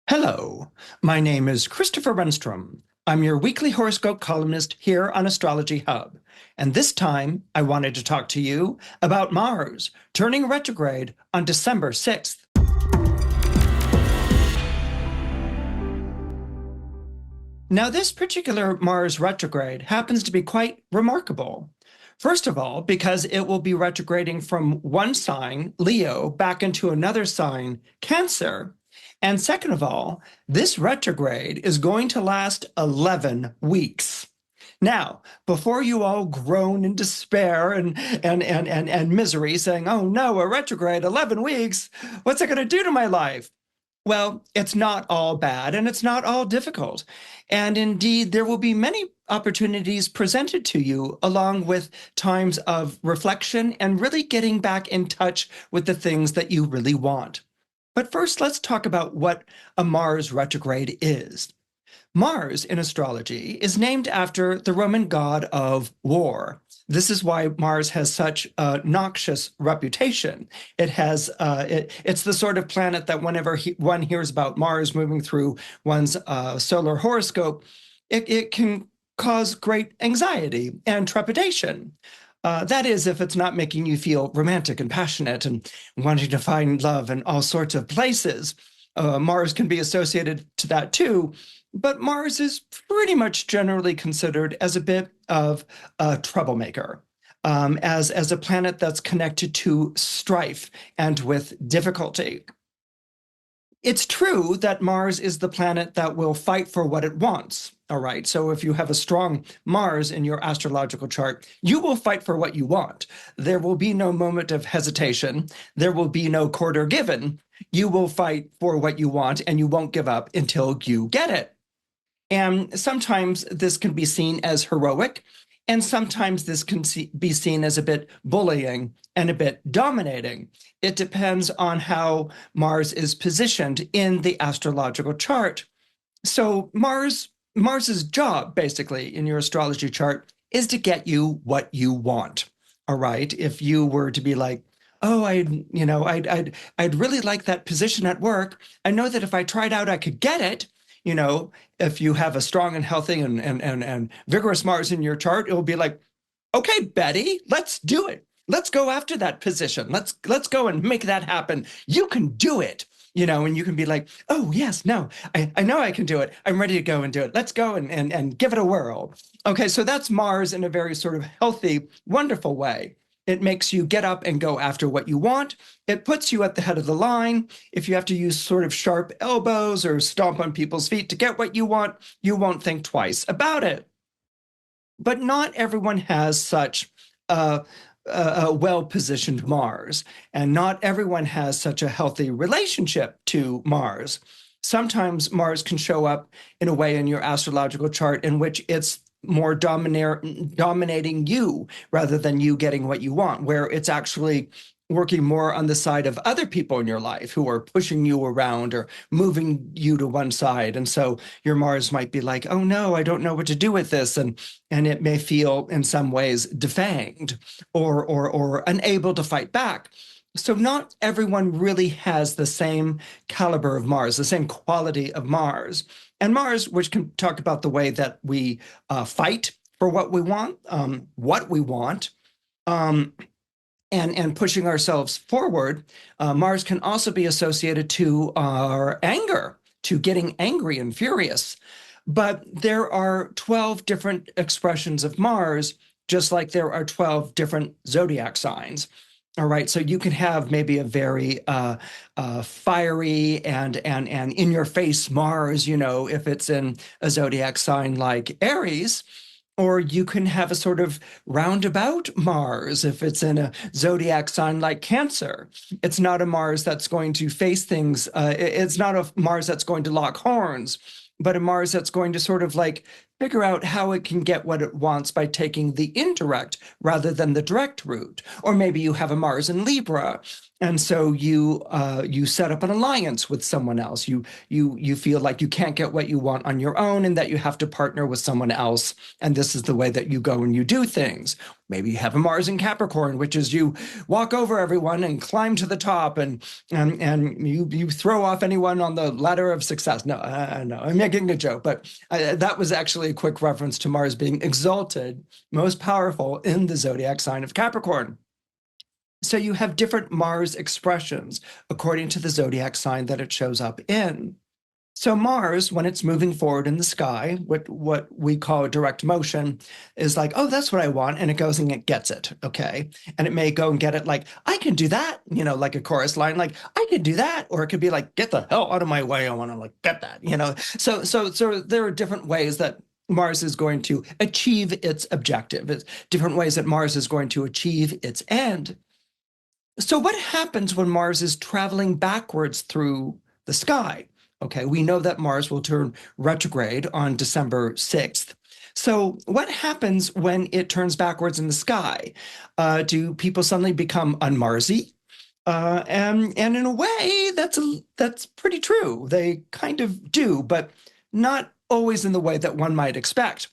Hello, my name is Christopher Renstrom. I'm your weekly horoscope columnist here on Astrology Hub. And this time, I wanted to talk to you about Mars turning retrograde on December 6th. Now, this particular Mars retrograde happens to be quite remarkable. First of all, because it will be retrograding from one sign, Leo, back into another sign, Cancer. And second of all, this retrograde is going to last 11 weeks. Now, before you all groan in despair and misery, saying, oh no, a retrograde, 11 weeks, what's it going to do to my life? Well, it's not all bad and it's not all difficult. And indeed, there will be many opportunities presented to you along with times of reflection and really getting back in touch with the things that you really want. But first, let's talk about what a Mars retrograde is. Mars in astrology is named after the Roman god of war. This is why Mars has such a noxious reputation. It's the sort of planet that whenever one hears about Mars moving through one's solar horoscope, it can cause great anxiety and trepidation. That is, if it's not making you feel romantic and passionate and wanting to find love in all sorts of places. Mars can be associated to that too, but Mars is pretty much generally considered as a bit of a troublemaker, as a planet that's connected to strife and with difficulty. It's true that Mars is the planet that will fight for what it wants. All right, so if you have a strong Mars in your astrological chart, you will fight for what you want. There will be no moment of hesitation. There will be no quarter given. You will fight for what you want and you won't give up until you get it. And sometimes this can be seen as heroic, and sometimes this can be seen as a bit bullying and a bit dominating. It depends on how Mars is positioned in the astrological chart. So Mars's job, basically, in your astrology chart is to get you what you want. All right. If you were to be like, oh, I'd really like that position at work. I know that if I tried out, I could get it. If you have a strong and healthy and vigorous Mars in your chart, it will be like, okay, Betty, let's do it. Let's go after that position. Let's go and make that happen. You can do it. And you can be like, oh, yes, no, I know I can do it. I'm ready to go and do it. Let's go and give it a whirl. Okay, so that's Mars in a very sort of healthy, wonderful way. It makes you get up and go after what you want. It puts you at the head of the line. If you have to use sort of sharp elbows or stomp on people's feet to get what you want, you won't think twice about it. But not everyone has such a well-positioned Mars, and not everyone has such a healthy relationship to Mars. Sometimes Mars can show up in a way in your astrological chart in which it's more dominating you rather than you getting what you want, where it's actually working more on the side of other people in your life who are pushing you around or moving you to one side. And so your Mars might be like, oh no, I don't know what to do with this. And it may feel in some ways defanged or unable to fight back. So not everyone really has the same caliber of Mars, the same quality of Mars. And Mars, which can talk about the way that we fight for what we want, and pushing ourselves forward. Mars can also be associated to our anger, to getting angry and furious. But there are 12 different expressions of Mars, just like there are 12 different zodiac signs. All right, so you can have maybe a very fiery and in your face Mars, if it's in a zodiac sign like Aries, or you can have a sort of roundabout Mars if it's in a zodiac sign like Cancer. It's not a Mars that's going to face things. It's not a Mars that's going to lock horns, but a Mars that's going to sort of like figure out how it can get what it wants by taking the indirect rather than the direct route. Or maybe you have a Mars in Libra, and so you set up an alliance with someone else. You feel like you can't get what you want on your own, and that you have to partner with someone else. And this is the way that you go and you do things. Maybe you have a Mars in Capricorn, which is you walk over everyone and climb to the top, and you throw off anyone on the ladder of success. No, no, I'm making a joke, but that was actually a quick reference to Mars being exalted, most powerful in the zodiac sign of Capricorn. So you have different Mars expressions according to the zodiac sign that it shows up in. So Mars, when it's moving forward in the sky, what we call direct motion, is like, oh, that's what I want, and it goes and it gets it, okay? And it may go and get it like, I can do that, like a chorus line, like, I can do that, or it could be like, get the hell out of my way, I want to like get that, So there are different ways that Mars is going to achieve its objective. It's different ways that Mars is going to achieve its end. So what happens when Mars is traveling backwards through the sky? Okay, we know that Mars will turn retrograde on December 6th. So what happens when it turns backwards in the sky? Do people suddenly become un-Marsy? And in a way, that's pretty true. They kind of do, but not always in the way that one might expect.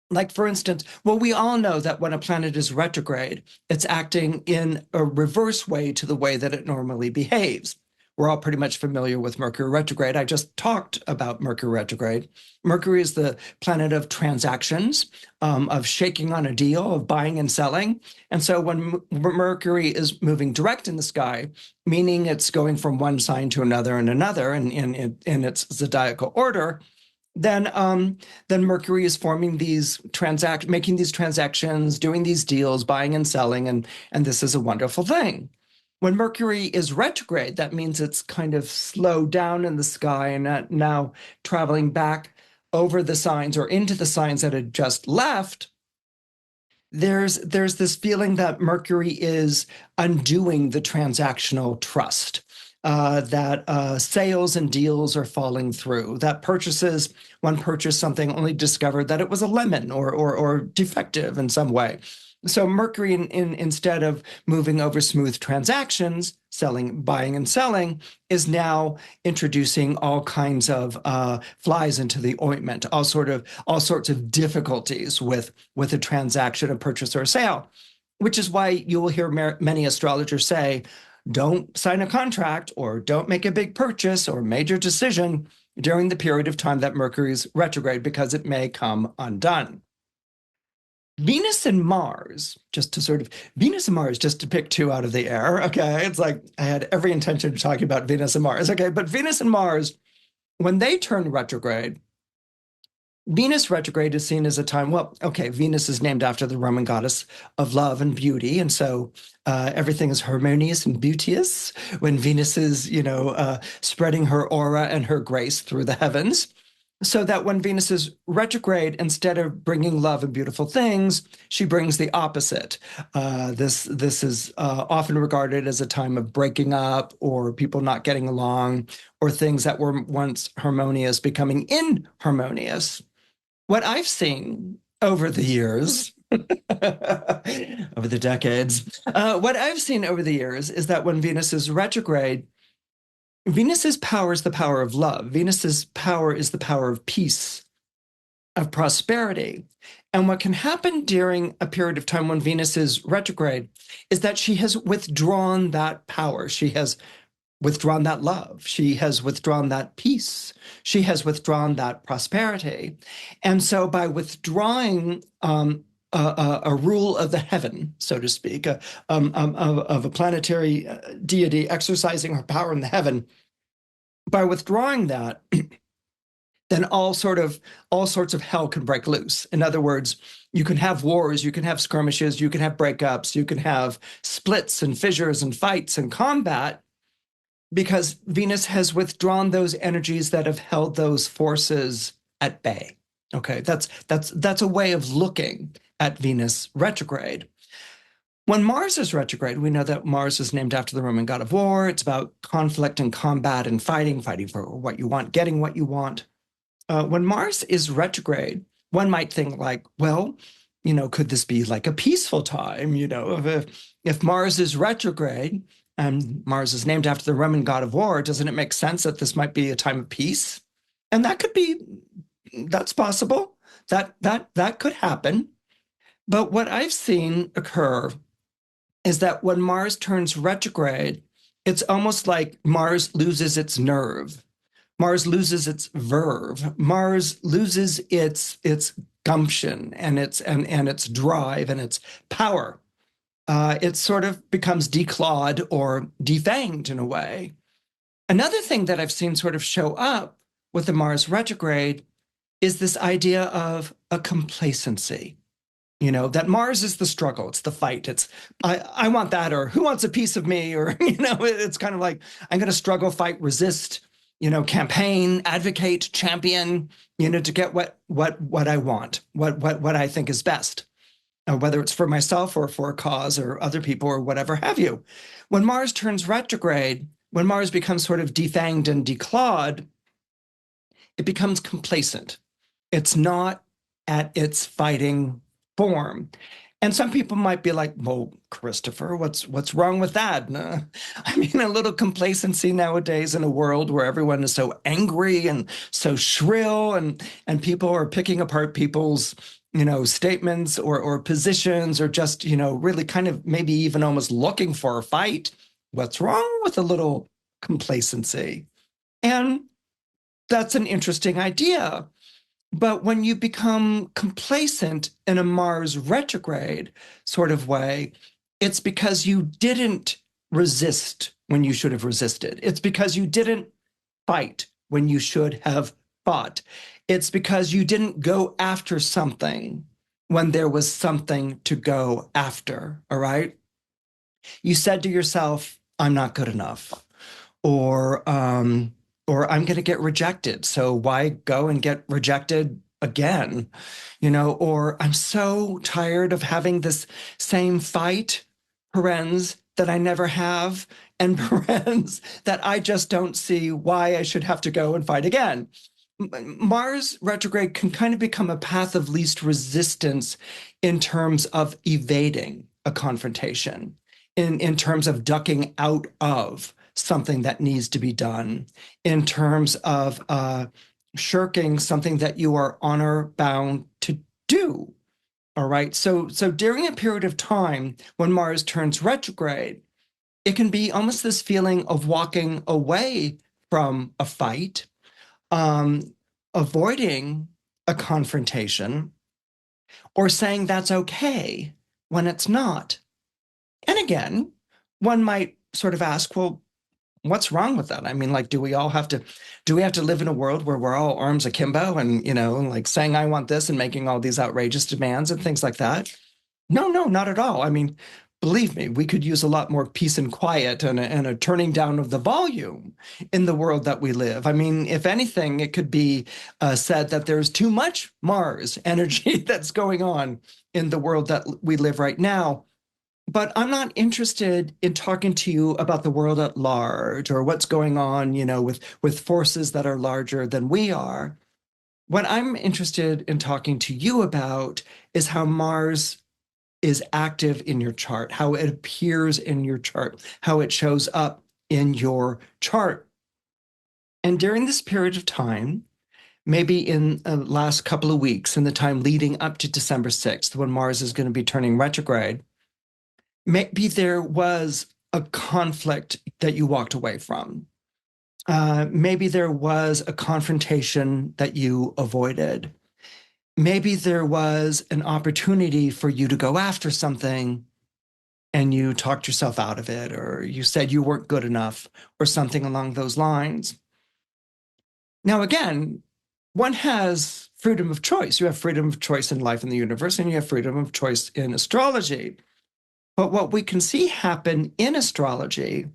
Like, for instance, well, we all know that when a planet is retrograde, it's acting in a reverse way to the way that it normally behaves. We're all pretty much familiar with Mercury retrograde. I just talked about Mercury retrograde. Mercury is the planet of transactions, of shaking on a deal, of buying and selling. And so when Mercury is moving direct in the sky, meaning it's going from one sign to another and another in its zodiacal order, then Mercury is forming these making these transactions, doing these deals, buying and selling, and this is a wonderful thing. When Mercury is retrograde, that means it's kind of slowed down in the sky and now traveling back over the signs or into the signs that had just left. There's this feeling that Mercury is undoing the transactional trust. That sales and deals are falling through, that one purchased something only discovered that it was a lemon or defective in some way. So Mercury, instead of moving over smooth transactions, buying and selling, is now introducing all kinds of flies into the ointment, all sorts of difficulties with a transaction, a purchase or a sale, which is why you will hear many astrologers say, don't sign a contract or don't make a big purchase or major decision during the period of time that Mercury is retrograde, because it may come undone. Venus and Mars, just to pick two out of the air, okay? It's like I had every intention of talking about Venus and Mars, okay? But Venus and Mars, when they turn retrograde, Venus retrograde is seen as a time, Venus is named after the Roman goddess of love and beauty. And so everything is harmonious and beauteous when Venus is, spreading her aura and her grace through the heavens. So that when Venus is retrograde, instead of bringing love and beautiful things, she brings the opposite. This is often regarded as a time of breaking up or people not getting along or things that were once harmonious becoming inharmonious. What I've seen over the years, over the decades, what I've seen over the years is that when Venus is retrograde, Venus's power is the power of love. Venus's power is the power of peace, of prosperity. And what can happen during a period of time when Venus is retrograde is that she has withdrawn that power. She has withdrawn that love. She has withdrawn that peace. She has withdrawn that prosperity. And so by withdrawing a rule of the heaven, so to speak, of a planetary deity exercising her power in the heaven, by withdrawing that, then all sorts of hell can break loose. In other words, you can have wars, you can have skirmishes, you can have breakups, you can have splits and fissures and fights and combat, because Venus has withdrawn those energies that have held those forces at bay. Okay, that's a way of looking at Venus retrograde. When Mars is retrograde, we know that Mars is named after the Roman god of war. It's about conflict and combat and fighting for what you want, getting what you want. When Mars is retrograde, one might think like, well, could this be like a peaceful time? If Mars is retrograde and Mars is named after the Roman god of war, doesn't it make sense that this might be a time of peace? And that's possible. That could happen. But what I've seen occur is that when Mars turns retrograde, it's almost like Mars loses its nerve. Mars loses its verve. Mars loses its gumption and its drive and its power. It sort of becomes declawed or defanged in a way. Another thing that I've seen sort of show up with the Mars retrograde is this idea of a complacency. That Mars is the struggle, it's the fight, it's I want that, or who wants a piece of me, or it's kind of like I'm going to struggle, fight, resist, campaign, advocate, champion, to get what I want, what I think is best, whether it's for myself or for a cause or other people or whatever have you. When Mars turns retrograde, when Mars becomes sort of defanged and declawed, it becomes complacent. It's not at its fighting form. And some people might be like, well, Christopher, what's wrong with that? No. I mean, a little complacency nowadays in a world where everyone is so angry and so shrill, and people are picking apart people's, statements or positions, or just, really kind of maybe even almost looking for a fight. What's wrong with a little complacency? And that's an interesting idea. But when you become complacent in a Mars retrograde sort of way, it's because you didn't resist when you should have resisted. It's because you didn't fight when you should have fought. It's because you didn't go after something when there was something to go after, all right? You said to yourself, I'm not good enough, or I'm going to get rejected. So why go and get rejected again? Or I'm so tired of having this same fight, parens, that I never have, and parens, that I just don't see why I should have to go and fight again. Mars retrograde can kind of become a path of least resistance in terms of evading a confrontation, in terms of ducking out of something that needs to be done, in terms of shirking something that you are honor bound to do. All right. So during a period of time when Mars turns retrograde, it can be almost this feeling of walking away from a fight, avoiding a confrontation, or saying that's okay when it's not. And again, one might sort of ask, well, what's wrong with that? I mean, like, do we have to live in a world where we're all arms akimbo and, like saying, I want this and making all these outrageous demands and things like that? No, not at all. I mean, believe me, we could use a lot more peace and quiet and a turning down of the volume in the world that we live. I mean, if anything, it could be said that there's too much Mars energy that's going on in the world that we live right now. But I'm not interested in talking to you about the world at large or what's going on, with forces that are larger than we are. What I'm interested in talking to you about is how Mars is active in your chart, how it appears in your chart, how it shows up in your chart. And during this period of time, maybe in the last couple of weeks, in the time leading up to December 6th, when Mars is going to be turning retrograde, maybe there was a conflict that you walked away from. Maybe there was a confrontation that you avoided. Maybe there was an opportunity for you to go after something and you talked yourself out of it, or you said you weren't good enough, or something along those lines. Now, again, one has freedom of choice. You have freedom of choice in life in the universe, and you have freedom of choice in astrology. But what we can see happen in astrology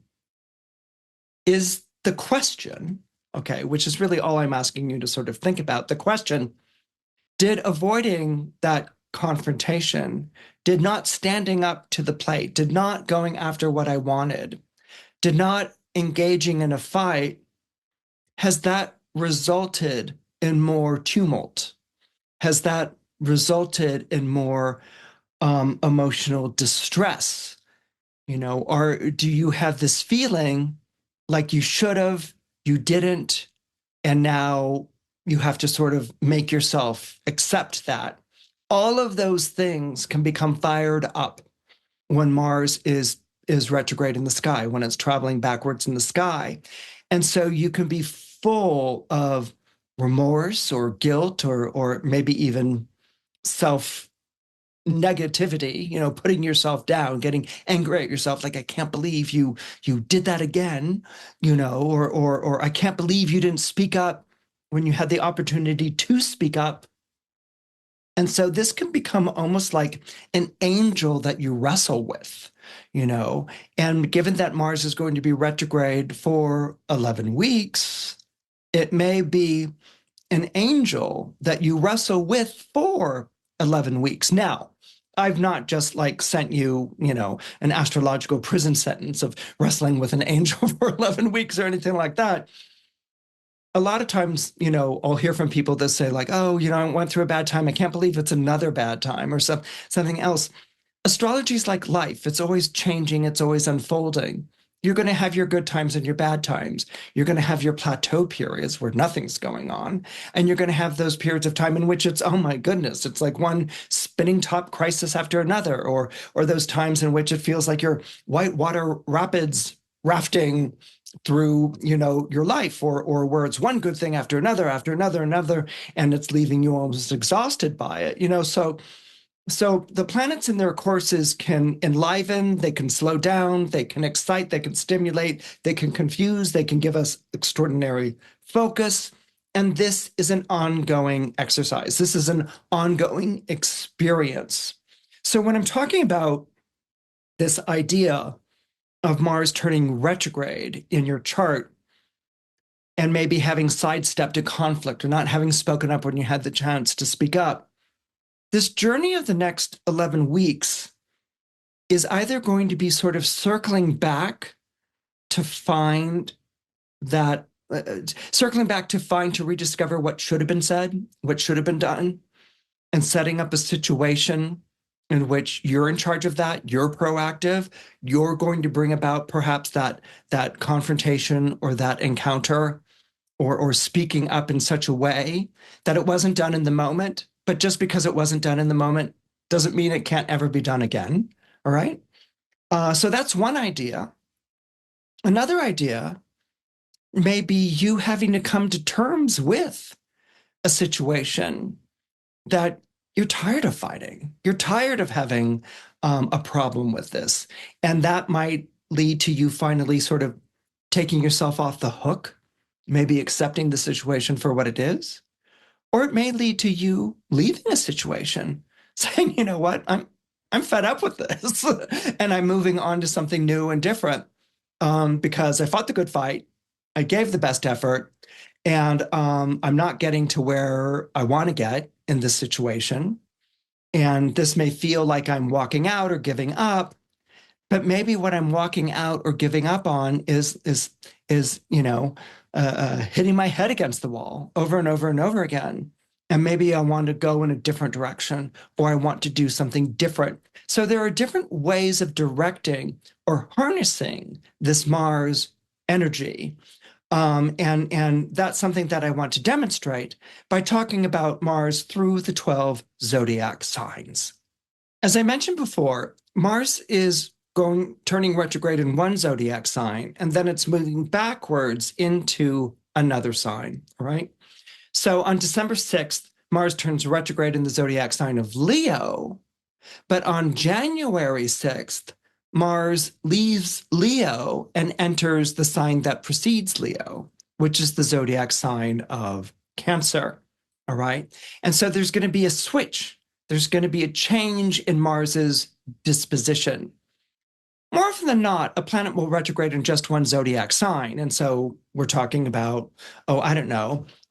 is the question, okay, which is really all I'm asking you to sort of think about. The question, did avoiding that confrontation, did not standing up to the plate, did not going after what I wanted, did not engaging in a fight, has that resulted in more tumult? has that resulted in more emotional distress? Or do you have this feeling like you should have, you didn't, and now you have to sort of make yourself accept that? All of those things can become fired up when Mars is retrograde in the sky, when it's traveling backwards in the sky. And so you can be full of remorse or guilt or maybe even self negativity, putting yourself down, getting angry at yourself, like, I can't believe you did that again, or I can't believe you didn't speak up when you had the opportunity to speak up. And so this can become almost like an angel that you wrestle with, and given that Mars is going to be retrograde for 11 weeks, it may be an angel that you wrestle with for 11 weeks. Now, I've not just like sent you, an astrological prison sentence of wrestling with an angel for 11 weeks or anything like that. A lot of times, I'll hear from people that say like, oh, I went through a bad time. I can't believe it's another bad time or something else. Astrology is like life. It's always changing. It's always unfolding. You're going to have your good times and your bad times. You're going to have your plateau periods where nothing's going on. And you're going to have those periods of time in which it's, oh my goodness, it's like one spinning top crisis after another, or those times in which it feels like you're whitewater rapids rafting through, your life, or where it's one good thing after another, and it's leaving you almost exhausted by it, So the planets in their courses can enliven, they can slow down, they can excite, they can stimulate, they can confuse, they can give us extraordinary focus. And this is an ongoing exercise. This is an ongoing experience. So when I'm talking about this idea of Mars turning retrograde in your chart and maybe having sidestepped a conflict or not having spoken up when you had the chance to speak up, this journey of the next 11 weeks is either going to be sort of circling back to find that, to rediscover what should have been said, what should have been done, and setting up a situation in which you're in charge of that, you're proactive, you're going to bring about perhaps that confrontation or that encounter, or speaking up in such a way that it wasn't done in the moment. But just because it wasn't done in the moment doesn't mean it can't ever be done again. All right. So that's one idea. Another idea may be you having to come to terms with a situation that you're tired of fighting. You're tired of having a problem with this. And that might lead to you finally sort of taking yourself off the hook, maybe accepting the situation for what it is. Or it may lead to you leaving a situation, saying, you know what, I'm fed up with this, and I'm moving on to something new and different, because I fought the good fight, I gave the best effort, and I'm not getting to where I want to get in this situation. And this may feel like I'm walking out or giving up, but maybe what I'm walking out or giving up on is hitting my head against the wall over and over and over again. And maybe I want to go in a different direction, or I want to do something different. So there are different ways of directing or harnessing this Mars energy. And that's something that I want to demonstrate by talking about Mars through the 12 zodiac signs. As I mentioned before, Mars is turning retrograde in one zodiac sign, and then it's moving backwards into another sign, all right? So on December 6th, Mars turns retrograde in the zodiac sign of Leo, but on January 6th, Mars leaves Leo and enters the sign that precedes Leo, which is the zodiac sign of Cancer, all right? And so there's going to be a switch. There's going to be a change in Mars's disposition. More often than not, a planet will retrograde in just one zodiac sign. And so we're talking about,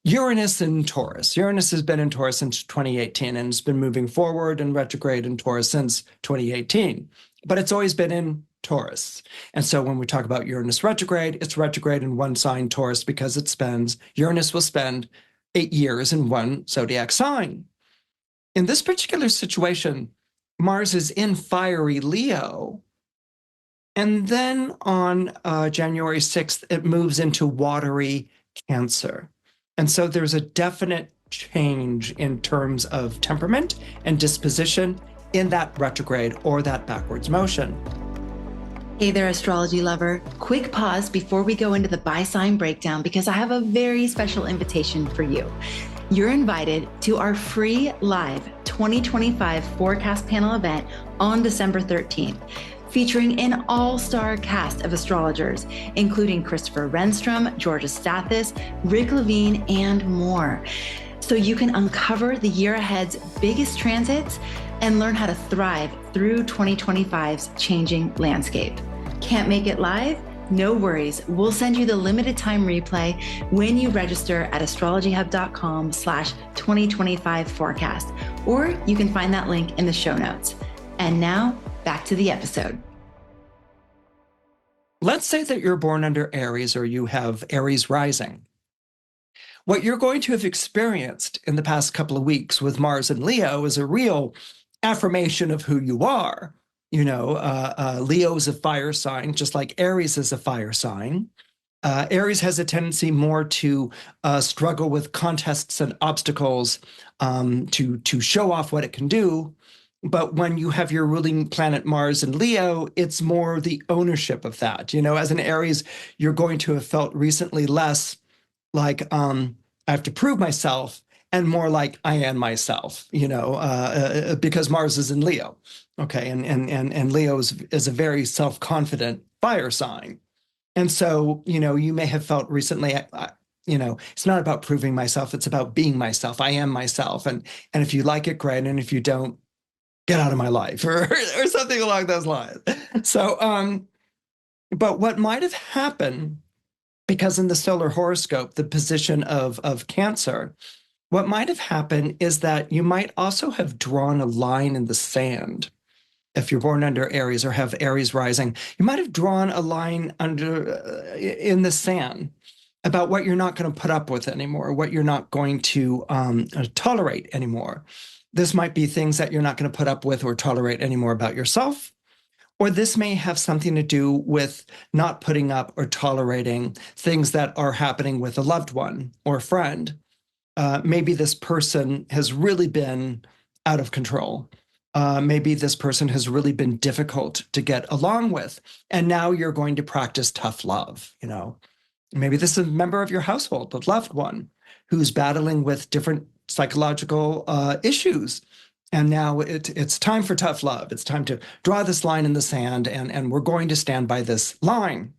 Uranus in Taurus. Uranus has been in Taurus since 2018 and it's been moving forward and retrograde in Taurus since 2018. But it's always been in Taurus. And so when we talk about Uranus retrograde, it's retrograde in one sign, Taurus, because Uranus will spend 8 years in one zodiac sign. In this particular situation, Mars is in fiery Leo. And then on January 6th, it moves into watery Cancer. And so there's a definite change in terms of temperament and disposition in that retrograde or that backwards motion. Hey there, astrology lover. Quick pause before we go into the by-sign breakdown because I have a very special invitation for you. You're invited to our free live 2025 forecast panel event on December 13th, featuring an all-star cast of astrologers, including Christopher Renstrom, Georgia Stathis, Rick Levine, and more. So you can uncover the year ahead's biggest transits and learn how to thrive through 2025's changing landscape. Can't make it live? No worries. We'll send you the limited time replay when you register at astrologyhub.com/2025 forecast, or you can find that link in the show notes. And now back to the episode. Let's say that you're born under Aries or you have Aries rising. What you're going to have experienced in the past couple of weeks with Mars and Leo is a real affirmation of who you are. Leo is a fire sign, just like Aries is a fire sign. Aries has a tendency more to struggle with contests and obstacles, to show off what it can do. But when you have your ruling planet Mars and Leo, it's more the ownership of that. As an Aries, you're going to have felt recently less like I have to prove myself, and more like I am myself, because Mars is in Leo. Okay, and Leo is a very self-confident fire sign. And so, you may have felt recently, it's not about proving myself, it's about being myself. I am myself. And if you like it, great. And if you don't, get out of my life or something along those lines. So, but what might have happened, because in the solar horoscope, the position of Cancer, what might have happened is that you might also have drawn a line in the sand. If you're born under Aries or have Aries rising, you might have drawn a line in the sand about what you're not going to put up with anymore, what you're not going to tolerate anymore. This might be things that you're not going to put up with or tolerate anymore about yourself. Or this may have something to do with not putting up or tolerating things that are happening with a loved one or a friend. Maybe this person has really been out of control. Maybe this person has really been difficult to get along with. And now you're going to practice tough love. Maybe this is a member of your household, a loved one, who's battling with different psychological issues. And now it's time for tough love. It's time to draw this line in the sand, and we're going to stand by this line.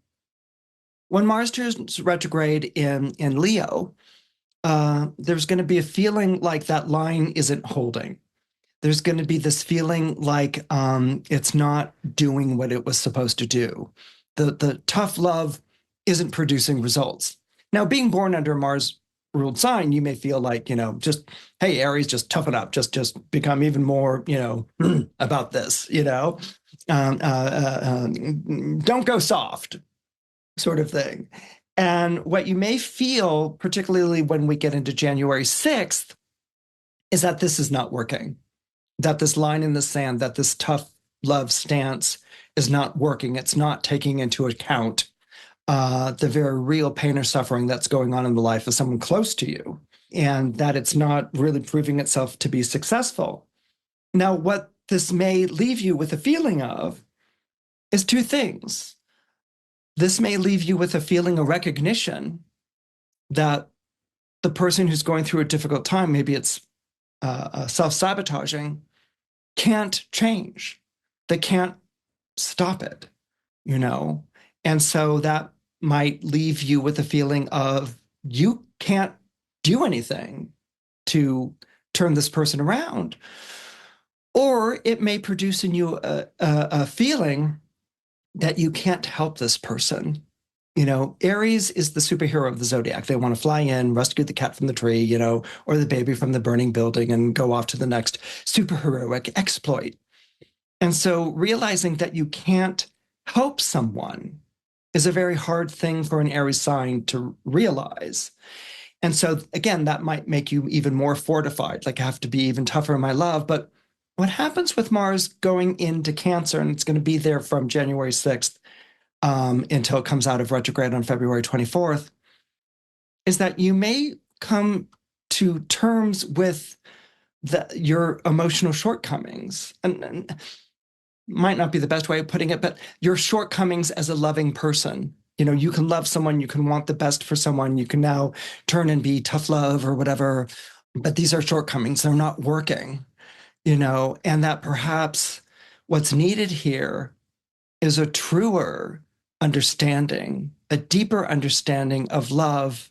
When Mars turns retrograde in Leo, there's going to be a feeling like that line isn't holding. There's going to be this feeling like it's not doing what it was supposed to do. The tough love isn't producing results. Now, being born under a Mars-ruled sign, you may feel like, just, hey, Aries, just toughen up, just become even more, about this, don't go soft, sort of thing. And what you may feel, particularly when we get into January 6th, is that this is not working, that this line in the sand, that this tough love stance is not working. It's not taking into account the very real pain or suffering that's going on in the life of someone close to you, and that it's not really proving itself to be successful. Now, what this may leave you with a feeling of is two things. This may leave you with a feeling of recognition that the person who's going through a difficult time, maybe it's self-sabotaging, can't change. They can't stop it, And so that might leave you with a feeling of you can't do anything to turn this person around. Or it may produce in you a feeling that you can't help this person. Aries is the superhero of the zodiac. They want to fly in, rescue the cat from the tree, or the baby from the burning building and go off to the next superheroic exploit. And so realizing that you can't help someone is a very hard thing for an Aries sign to realize. And so again, that might make you even more fortified, like I have to be even tougher in my love. But what happens with Mars going into Cancer, and it's going to be there from January 6th until it comes out of retrograde on February 24th, is that you may come to terms with your emotional shortcomings. And might not be the best way of putting it, but your shortcomings as a loving person. You can love someone, you can want the best for someone, you can now turn and be tough love or whatever, but these are shortcomings, they're not working, and that perhaps what's needed here is a truer understanding, a deeper understanding of love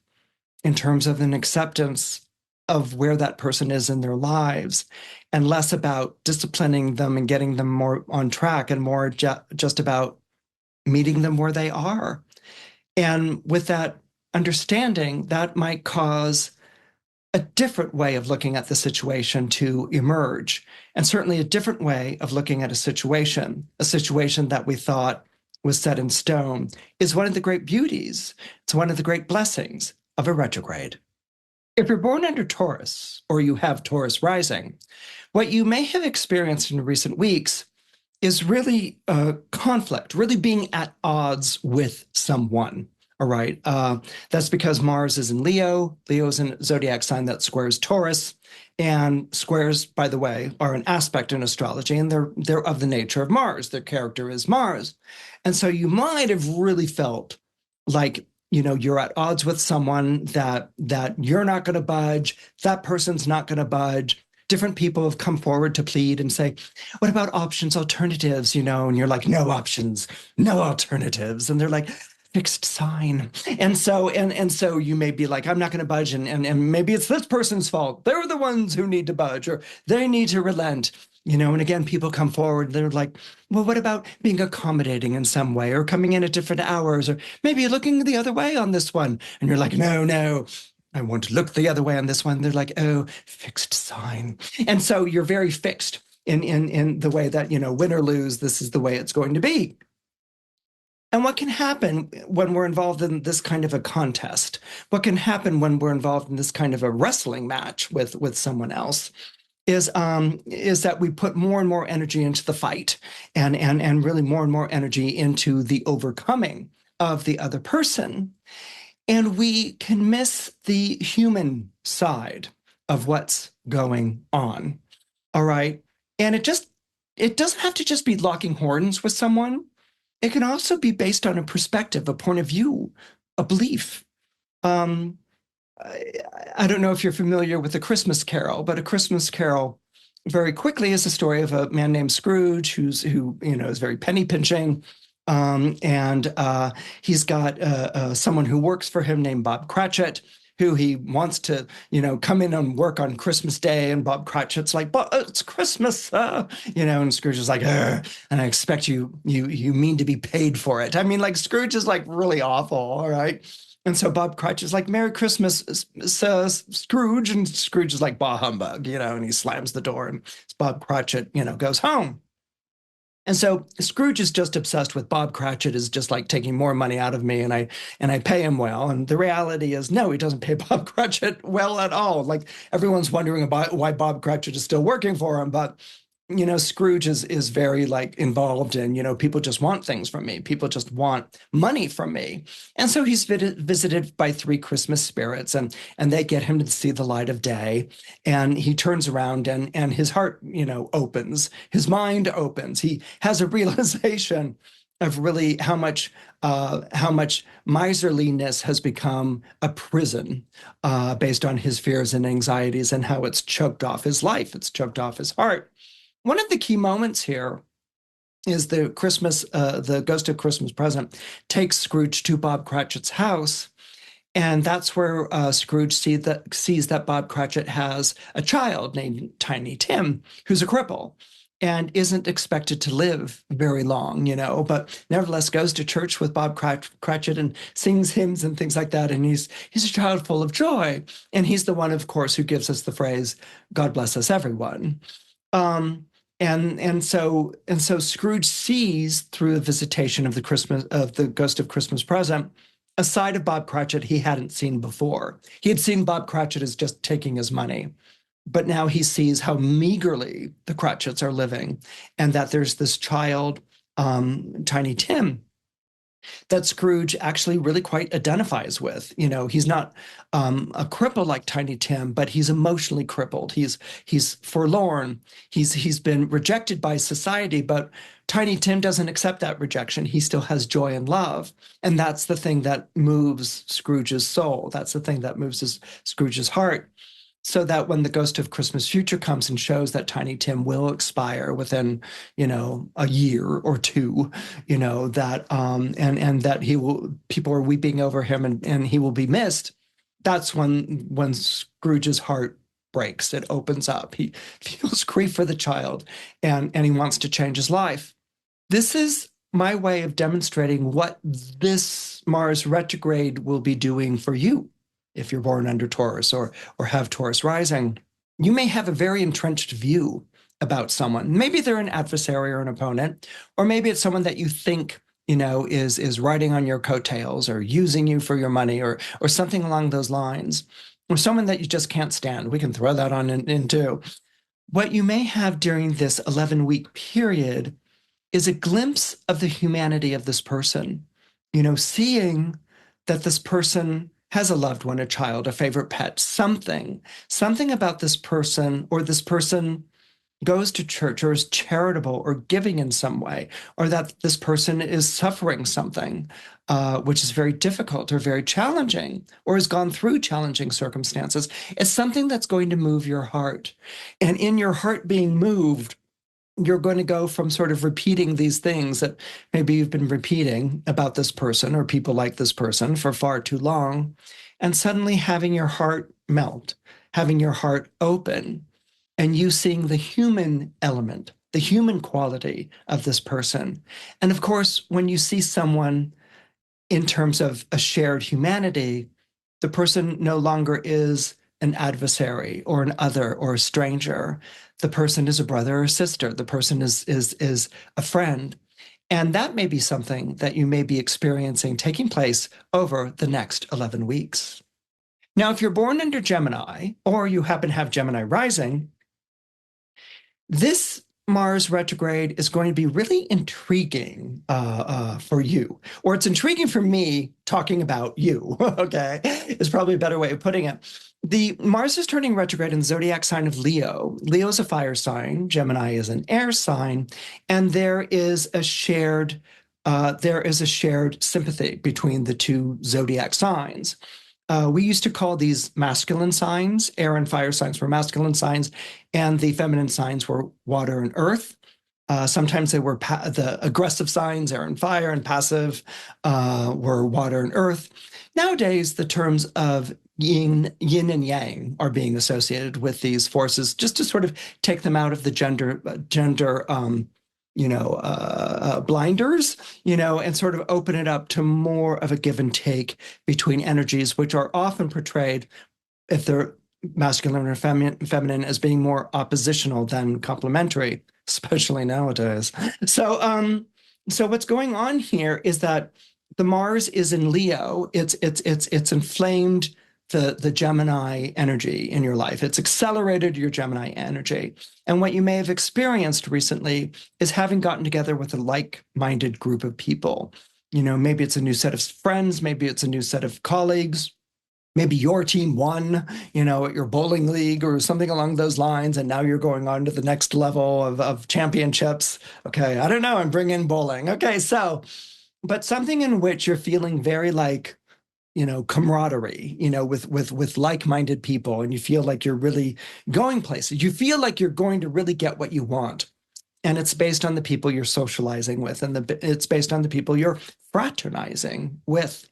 in terms of an acceptance of where that person is in their lives, and less about disciplining them and getting them more on track, and more just about meeting them where they are. And with that understanding, that might cause a different way of looking at the situation to emerge, and certainly a different way of looking at a situation that we thought was set in stone is one of the great beauties. It's one of the great blessings of a retrograde. If you're born under Taurus, or you have Taurus rising, what you may have experienced in recent weeks is really conflict, really being at odds with someone. All right. That's because Mars is in Leo. Leo is a zodiac sign that squares Taurus. And squares, by the way, are an aspect in astrology, and they're of the nature of Mars. Their character is Mars. And so you might have really felt like, you're at odds with someone, that you're not going to budge, that person's not going to budge. Different people have come forward to plead and say, what about options, alternatives, and you're like, no options, no alternatives. And they're like, fixed sign. And so you may be like, I'm not going to budge. And maybe it's this person's fault. They're the ones who need to budge, or they need to relent. And again, people come forward, they're like, well, what about being accommodating in some way, or coming in at different hours, or maybe looking the other way on this one? And you're like, no, I won't look the other way on this one. They're like, oh, fixed sign. And so you're very fixed in the way that, win or lose, this is the way it's going to be. And what can happen when we're involved in this kind of a contest? What can happen when we're involved in this kind of a wrestling match with someone else is that we put more and more energy into the fight, and really more and more energy into the overcoming of the other person. And we can miss the human side of what's going on. All right. And it doesn't have to just be locking horns with someone. It can also be based on a perspective, a point of view, a belief. I don't know if you're familiar with A Christmas Carol, but A Christmas Carol very quickly is a story of a man named Scrooge who is very penny pinching. And he's got someone who works for him named Bob Cratchit, who he wants to, come in and work on Christmas Day. And Bob Cratchit's like, but it's Christmas, and Scrooge is like, and I expect you mean to be paid for it. I mean, like, Scrooge is like really awful, all right? And so Bob Cratchit is like, Merry Christmas, Scrooge. And Scrooge is like, bah humbug, and he slams the door, and Bob Cratchit, goes home. And so Scrooge is just obsessed with Bob Cratchit is just like taking more money out of me, and I pay him well. And the reality is, no, he doesn't pay Bob Cratchit well at all. Like, everyone's wondering about why Bob Cratchit is still working for him, but Scrooge is very like involved in, people just want things from me. People just want money from me. And so he's visited by 3 Christmas spirits, and they get him to see the light of day. And he turns around and his heart, opens, his mind opens. He has a realization of really how much miserliness has become a prison based on his fears and anxieties, and how it's choked off his life. It's choked off his heart. One of the key moments here is the ghost of Christmas present takes Scrooge to Bob Cratchit's house. And that's where Scrooge sees that Bob Cratchit has a child named Tiny Tim, who's a cripple and isn't expected to live very long, but nevertheless goes to church with Bob Cratchit and sings hymns and things like that. And he's a child full of joy. And he's the one, of course, who gives us the phrase, God bless us, everyone. And so Scrooge sees through the visitation of the ghost of Christmas present a side of Bob Cratchit he hadn't seen before. He had seen Bob Cratchit as just taking his money, but now he sees how meagerly the Cratchits are living, and that there's this child, Tiny Tim, that Scrooge actually really quite identifies with. You know, he's not a cripple like Tiny Tim, but he's emotionally crippled. He's forlorn. He's been rejected by society, but Tiny Tim doesn't accept that rejection. He still has joy and love, and that's the thing that moves Scrooge's soul. That's the thing that moves Scrooge's heart. So that when the Ghost of Christmas Future comes and shows that Tiny Tim will expire within, a year or two, that and that people are weeping over him and he will be missed. That's when Scrooge's heart breaks. It opens up. He feels grief for the child, and he wants to change his life. This is my way of demonstrating what this Mars retrograde will be doing for you. If you're born under Taurus or have Taurus rising, you may have a very entrenched view about someone. Maybe they're an adversary or an opponent, or maybe it's someone that you think, is riding on your coattails or using you for your money or something along those lines, or someone that you just can't stand. We can throw that on in too. What you may have during this 11-week period is a glimpse of the humanity of this person, seeing that this person has a loved one, a child, a favorite pet, something about this person, or this person goes to church or is charitable or giving in some way, or that this person is suffering something, which is very difficult or very challenging, or has gone through challenging circumstances. It's something that's going to move your heart. And in your heart being moved, you're going to go from sort of repeating these things that maybe you've been repeating about this person or people like this person for far too long, and suddenly having your heart melt, having your heart open, and you seeing the human element, the human quality of this person. And of course, when you see someone in terms of a shared humanity, the person no longer is an adversary or an other or a stranger. The person is a brother or sister. The person is a friend. And that may be something that you may be experiencing taking place over the next 11 weeks. Now, if you're born under Gemini, or you happen to have Gemini rising, this Mars retrograde is going to be really intriguing for you, or it's intriguing for me talking about you, okay, is probably a better way of putting it. The Mars is turning retrograde in the zodiac sign of Leo. Leo is a fire sign, Gemini is an air sign, and there is a shared sympathy between the two zodiac signs. We used to call these masculine signs. Air and fire signs were masculine signs, and the feminine signs were water and earth. Sometimes they were the aggressive signs, air and fire, and passive were water and earth. Nowadays, the terms of yin and yang are being associated with these forces, just to sort of take them out of the gender blinders, and sort of open it up to more of a give and take between energies, which are often portrayed, if they're masculine or feminine, as being more oppositional than complementary, especially nowadays. So what's going on here is that the Mars is in Leo. It's inflamed the Gemini energy in your life. It's accelerated your Gemini energy. And what you may have experienced recently is having gotten together with a like-minded group of people. Maybe it's a new set of friends, maybe it's a new set of colleagues, maybe your team won, at your bowling league or something along those lines, and now you're going on to the next level of championships. Okay, I don't know, I'm bringing bowling. Okay, but something in which you're feeling very like, camaraderie, with like-minded people, and you feel like you're really going places. You feel like you're going to really get what you want. And it's based on the people you're socializing with, and it's based on the people you're fraternizing with.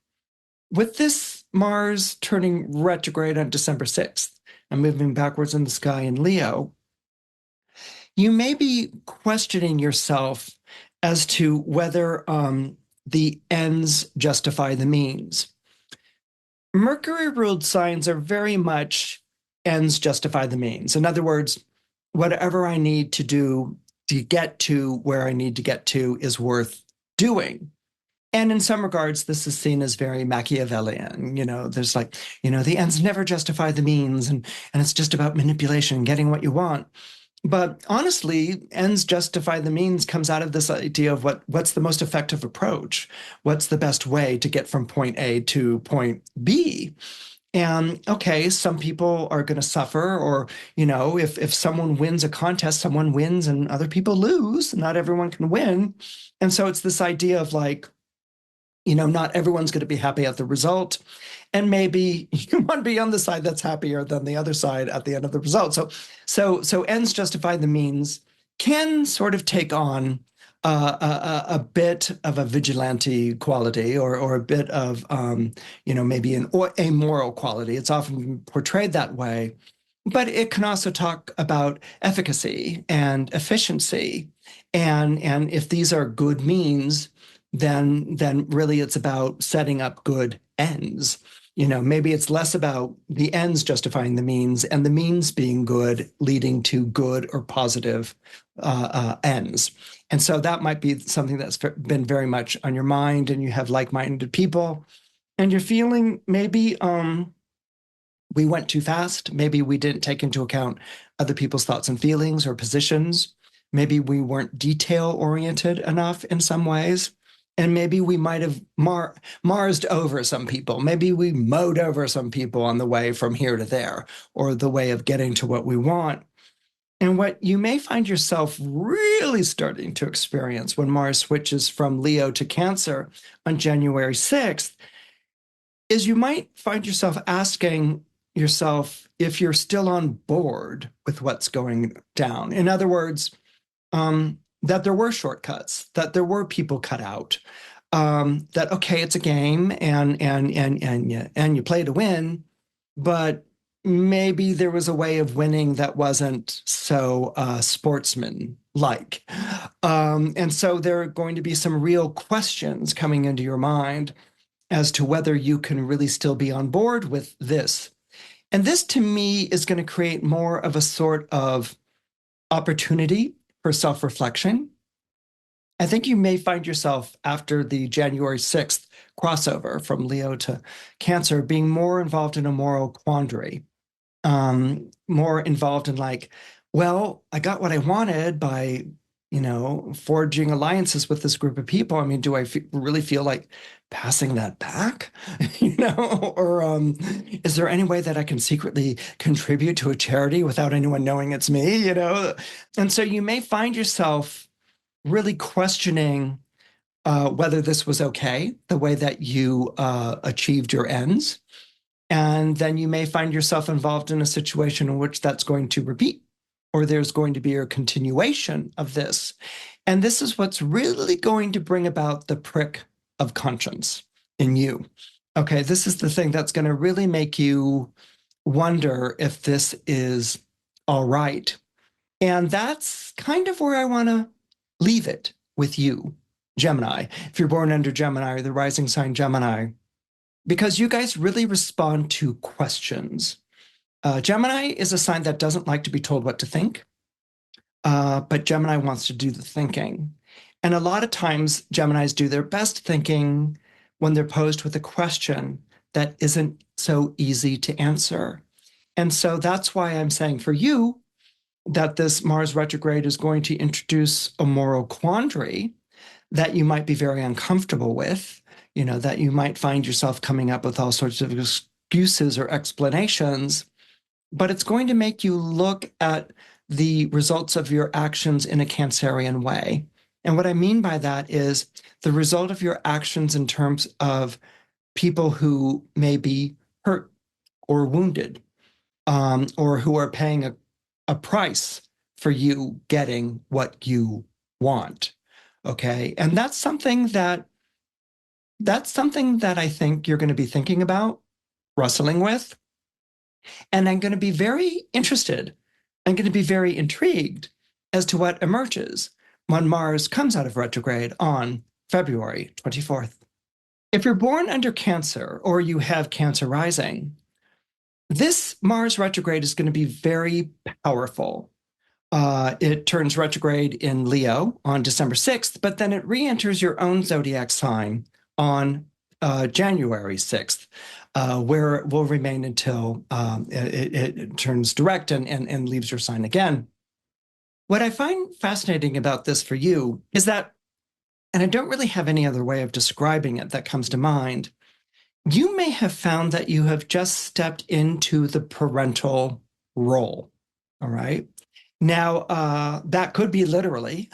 With this Mars turning retrograde on December 6th and moving backwards in the sky in Leo, you may be questioning yourself as to whether the ends justify the means. Mercury-ruled signs are very much ends justify the means. In other words, whatever I need to do to get to where I need to get to is worth doing. And in some regards, this is seen as very Machiavellian. There's like, the ends never justify the means, and it's just about manipulation, getting what you want. But honestly, ends justify the means comes out of this idea of what's the most effective approach? What's the best way to get from point A to point B? And okay, some people are going to suffer, or, if someone wins a contest, someone wins and other people lose. Not everyone can win. And so it's this idea of like, not everyone's going to be happy at the result. And maybe you want to be on the side that's happier than the other side at the end of the result. So ends justify the means can sort of take on a bit of a vigilante quality, or a bit of, maybe an amoral quality. It's often portrayed that way. But it can also talk about efficacy and efficiency. And if these are good means, then really it's about setting up good ends. Maybe it's less about the ends justifying the means and the means being good, leading to good or positive ends. And so that might be something that's been very much on your mind, and you have like-minded people, and you're feeling maybe we went too fast. Maybe we didn't take into account other people's thoughts and feelings or positions. Maybe we weren't detail-oriented enough in some ways. And maybe we might have marsed over some people. Maybe we mowed over some people on the way from here to there, or the way of getting to what we want. And what you may find yourself really starting to experience when Mars switches from Leo to Cancer on January 6th is you might find yourself asking yourself if you're still on board with what's going down. In other words, that there were shortcuts, that there were people cut out, that, okay, it's a game and you play to win, but maybe there was a way of winning that wasn't so sportsman-like. And so there are going to be some real questions coming into your mind as to whether you can really still be on board with this. And this, to me, is going to create more of a sort of opportunity for self-reflection. I think you may find yourself after the January 6th crossover from Leo to Cancer being more involved in a moral quandary, more involved in like, well, I got what I wanted by, forging alliances with this group of people. I mean, do I really feel like passing that back? Or is there any way that I can secretly contribute to a charity without anyone knowing it's me? And so you may find yourself really questioning whether this was okay, the way that you achieved your ends. And then you may find yourself involved in a situation in which that's going to repeat, or there's going to be a continuation of this. And this is what's really going to bring about the prick of conscience in you. Okay, this is the thing that's going to really make you wonder if this is all right. And that's kind of where I want to leave it with you, Gemini. If you're born under Gemini or the rising sign Gemini, because you guys really respond to questions. Gemini is a sign that doesn't like to be told what to think, but Gemini wants to do the thinking. And a lot of times, Geminis do their best thinking when they're posed with a question that isn't so easy to answer. And so that's why I'm saying for you that this Mars retrograde is going to introduce a moral quandary that you might be very uncomfortable with, that you might find yourself coming up with all sorts of excuses or explanations, but it's going to make you look at the results of your actions in a Cancerian way. And what I mean by that is the result of your actions in terms of people who may be hurt or wounded, or who are paying a price for you getting what you want. Okay. And that's something that I think you're going to be thinking about, wrestling with. And I'm going to be very interested. I'm going to be very intrigued as to what emerges when Mars comes out of retrograde on February 24th. If you're born under Cancer or you have Cancer rising, this Mars retrograde is going to be very powerful. It turns retrograde in Leo on December 6th, but then it re-enters your own zodiac sign on January 6th, where it will remain until it turns direct and leaves your sign again. What I find fascinating about this for you is that, and I don't really have any other way of describing it that comes to mind, you may have found that you have just stepped into the parental role. All right. Now, that could be literally,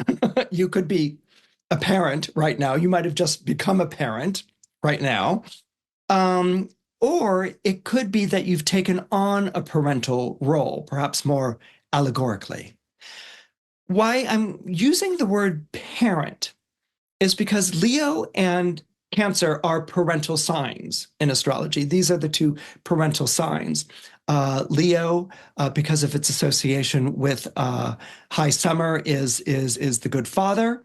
you could be a parent right now. You might have just become a parent right now. Or it could be that you've taken on a parental role, perhaps more allegorically. Why I'm using the word parent is because Leo and Cancer are parental signs in astrology. These are the two parental signs. Leo, because of its association with high summer, is the good father,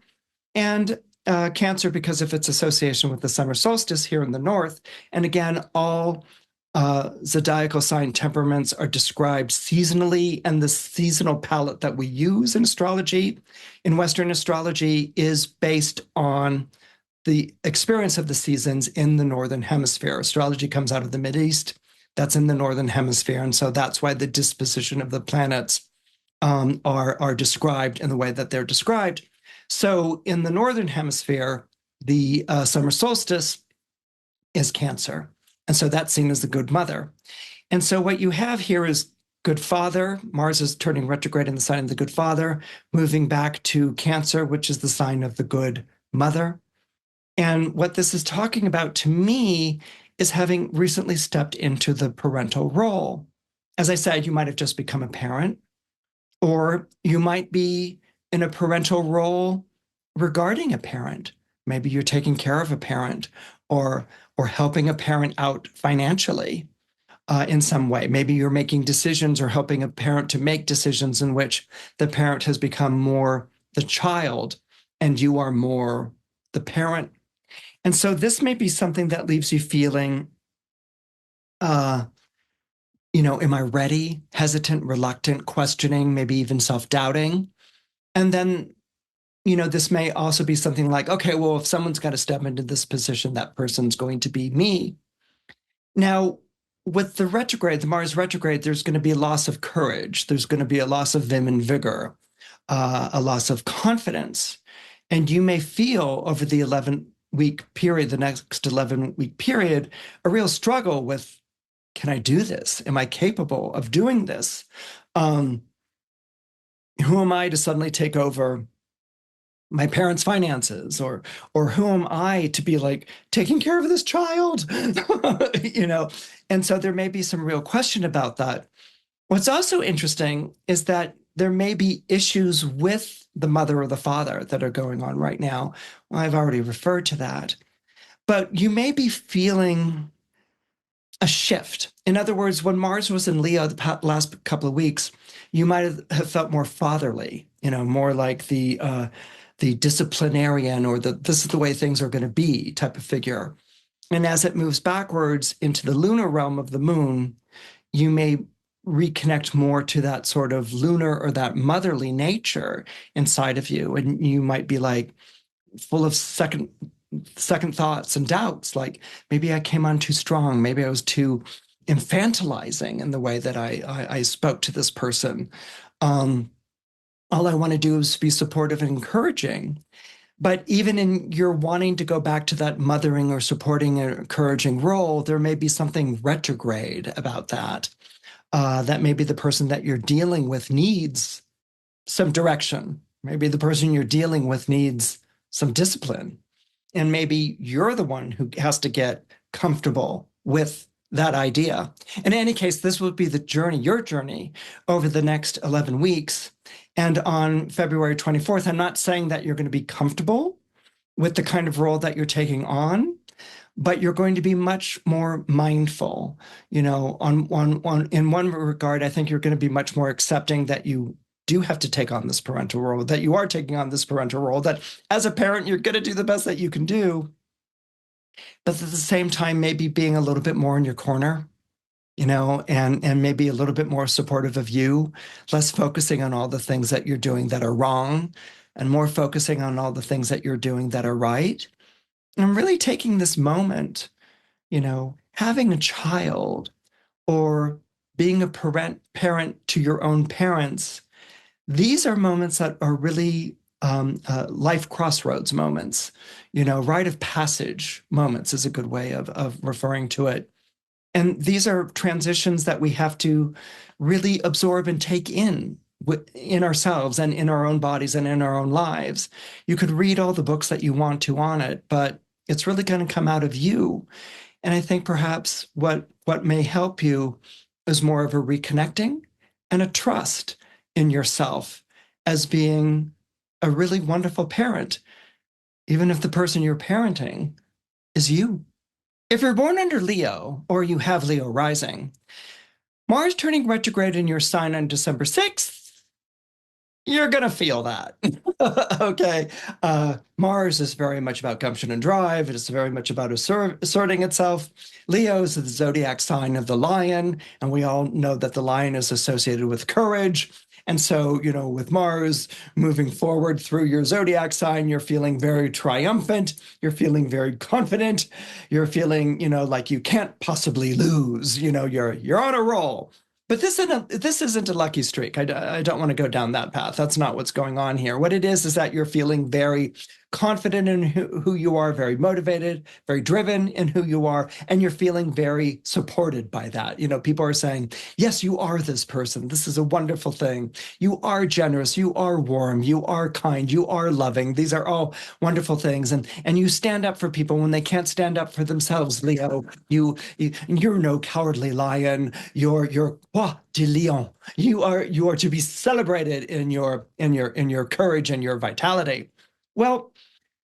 and Cancer, because of its association with the summer solstice here in the north. And again, all zodiacal sign temperaments are described seasonally, and the seasonal palette that we use in astrology, in Western astrology, is based on the experience of the seasons in the Northern Hemisphere. Astrology comes out of the Mideast, that's in the Northern Hemisphere, and so that's why the disposition of the planets are described in the way that they're described. So in the Northern Hemisphere, the summer solstice is Cancer, and so that's seen as the good mother. And so what you have here is good father. Mars is turning retrograde in the sign of the good father, moving back to Cancer, which is the sign of the good mother. And what this is talking about to me is having recently stepped into the parental role. As I said, you might have just become a parent, or you might be in a parental role regarding a parent. Maybe you're taking care of a parent, or helping a parent out financially in some way. Maybe you're making decisions or helping a parent to make decisions in which the parent has become more the child and you are more the parent. And so this may be something that leaves you feeling, am I ready? Hesitant, reluctant, questioning, maybe even self-doubting. And then, this may also be something like, okay, well, if someone's got to step into this position, that person's going to be me. Now, with the retrograde, the Mars retrograde, there's going to be a loss of courage. There's going to be a loss of vim and vigor, a loss of confidence. And you may feel over the 11-week period, the next 11-week period, a real struggle with, can I do this? Am I capable of doing this? Who am I to suddenly take over my parents' finances, or who am I to be like taking care of this child? And so there may be some real question about that. What's also interesting is that there may be issues with the mother or the father that are going on right now. Well, I've already referred to that. But you may be feeling a shift. In other words, when Mars was in Leo the last couple of weeks, you might have felt more fatherly, more like the disciplinarian, or this is the way things are going to be type of figure. And as it moves backwards into the lunar realm of the moon, you may reconnect more to that sort of lunar or that motherly nature inside of you. And you might be like full of second thoughts and doubts, like maybe I came on too strong. Maybe I was too infantilizing in the way that I spoke to this person. All I want to do is be supportive and encouraging. But even in your wanting to go back to that mothering or supporting or encouraging role, there may be something retrograde about that. That maybe the person that you're dealing with needs some direction. Maybe the person you're dealing with needs some discipline. And maybe you're the one who has to get comfortable with that idea. In any case, this will be the journey, your journey, over the next 11 weeks. And on February 24th, I'm not saying that you're going to be comfortable with the kind of role that you're taking on, but you're going to be much more mindful. In one regard, I think you're going to be much more accepting that you do have to take on this parental role, that you are taking on this parental role, that as a parent, you're going to do the best that you can do. But at the same time, maybe being a little bit more in your corner, and maybe a little bit more supportive of you, less focusing on all the things that you're doing that are wrong, and more focusing on all the things that you're doing that are right. And really taking this moment, having a child or being a parent to your own parents, these are moments that are really life crossroads moments, rite of passage moments is a good way of referring to it. And these are transitions that we have to really absorb and take in ourselves and in our own bodies and in our own lives. You could read all the books that you want to on it, but it's really going to come out of you. And I think perhaps what may help you is more of a reconnecting and a trust in yourself as being a really wonderful parent, even if the person you're parenting is you. If you're born under Leo or you have Leo rising, Mars turning retrograde in your sign on December 6th, you're going to feel that. Okay. Mars is very much about gumption and drive. It is very much about asserting itself. Leo is the zodiac sign of the lion. And we all know that the lion is associated with courage. And so, with Mars moving forward through your zodiac sign, you're feeling very triumphant. You're feeling very confident. You're feeling, like you can't possibly lose. You're on a roll. But this isn't a lucky streak. I don't want to go down that path. That's not what's going on here. What it is that you're feeling very confident in who you are, very motivated, very driven in who you are, and you're feeling very supported by that. People are saying, yes, you are this person. This is a wonderful thing. You are generous. You are warm. You are kind. You are loving. These are all wonderful things. And you stand up for people when they can't stand up for themselves, Leo. You're no cowardly lion. You're Roi de Lion. You are to be celebrated in your courage and your vitality. Well,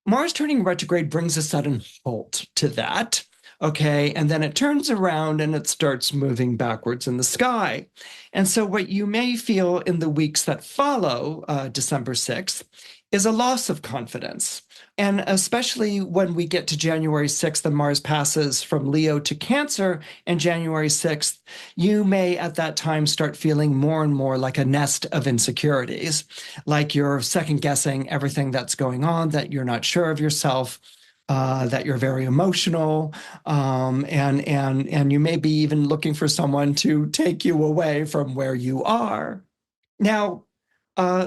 Mars turning retrograde brings a sudden halt to that. Okay. And then it turns around and it starts moving backwards in the sky. And so, what you may feel in the weeks that follow December 6th is a loss of confidence. And especially when we get to January 6th and Mars passes from Leo to Cancer in January 6th, you may at that time start feeling more and more like a nest of insecurities, like you're second guessing everything that's going on, that you're not sure of yourself, that you're very emotional, and you may be even looking for someone to take you away from where you are. Now,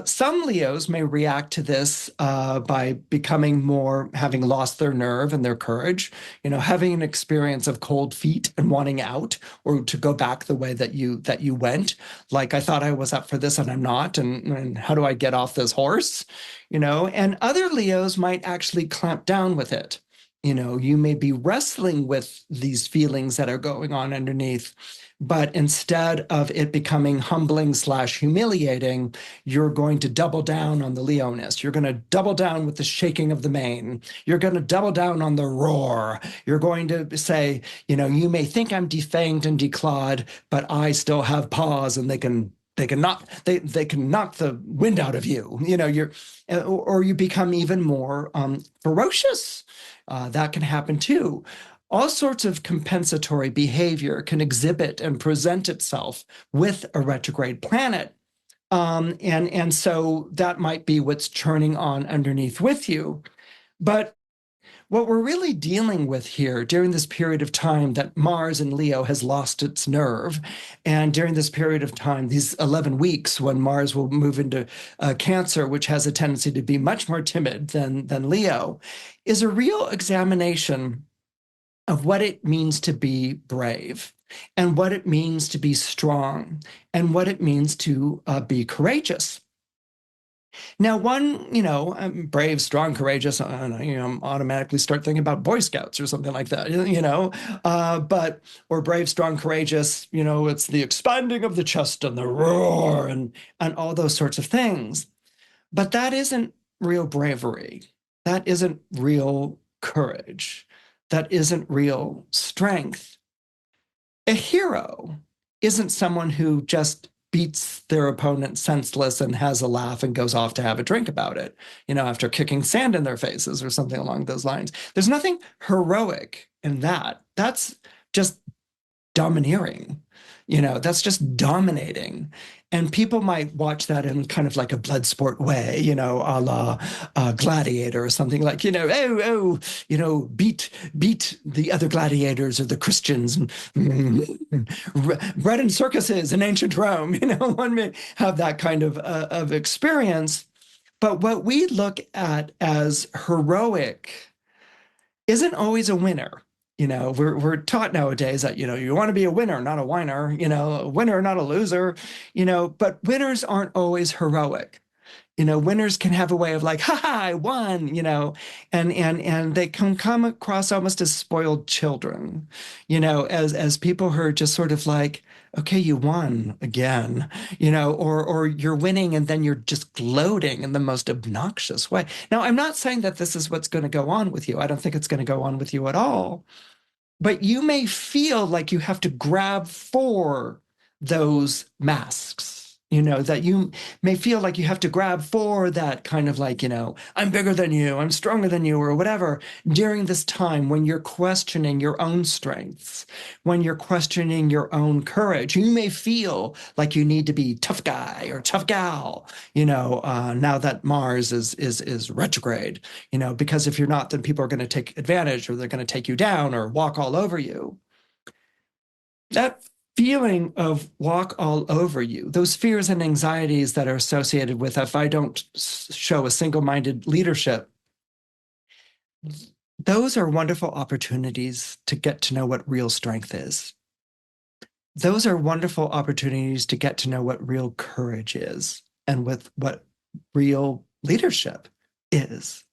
some Leos may react to this by becoming more, having lost their nerve and their courage, having an experience of cold feet and wanting out or to go back the way that you went. Like, I thought I was up for this and I'm not. And how do I get off this horse? And other Leos might actually clamp down with it. You may be wrestling with these feelings that are going on underneath, but instead of it becoming humbling/humiliating, you're going to double down on the Leoness. You're going to double down with the shaking of the mane. You're going to double down on the roar. You're going to say, you may think I'm defanged and declawed, but I still have paws and they can knock the wind out of you. Or you become even more ferocious. That can happen too. All sorts of compensatory behavior can exhibit and present itself with a retrograde planet. And so that might be what's churning on underneath with you. But what we're really dealing with here during this period of time that Mars in Leo has lost its nerve, and during this period of time, these 11 weeks when Mars will move into Cancer, which has a tendency to be much more timid than Leo, is a real examination of what it means to be brave and what it means to be strong and what it means to be courageous. Now, I'm brave, strong, courageous, automatically start thinking about Boy Scouts or something like that, or brave, strong, courageous, it's the expanding of the chest and the roar and all those sorts of things. But that isn't real bravery. That isn't real courage. That isn't real strength. A hero isn't someone who just beats their opponent senseless and has a laugh and goes off to have a drink about it, after kicking sand in their faces or something along those lines. There's nothing heroic in that. That's just domineering. That's just dominating. And people might watch that in kind of like a blood sport way, a la Gladiator or something like, beat the other gladiators or the Christians and bred in circuses in ancient Rome. One may have that kind of experience. But what we look at as heroic isn't always a winner. We're taught nowadays that, you want to be a winner, not a whiner, a winner, not a loser, but winners aren't always heroic. Winners can have a way of like, ha ha, I won, and they can come across almost as spoiled children, as people who are just sort of like, okay, you won again, or you're winning and then you're just gloating in the most obnoxious way. Now, I'm not saying that this is what's going to go on with you. I don't think it's going to go on with you at all. But you may feel like you have to grab for those masks, that you may feel like you have to grab for that kind of like, I'm bigger than you, I'm stronger than you, or whatever, during this time when you're questioning your own strengths, when you're questioning your own courage. You may feel like you need to be tough guy or tough gal, now that Mars is retrograde, because if you're not, then people are going to take advantage or they're going to take you down or walk all over you. That feeling of walk all over you, those fears and anxieties that are associated with if I don't show a single-minded leadership, those are wonderful opportunities to get to know what real strength is. Those are wonderful opportunities to get to know what real courage is and with what real leadership is.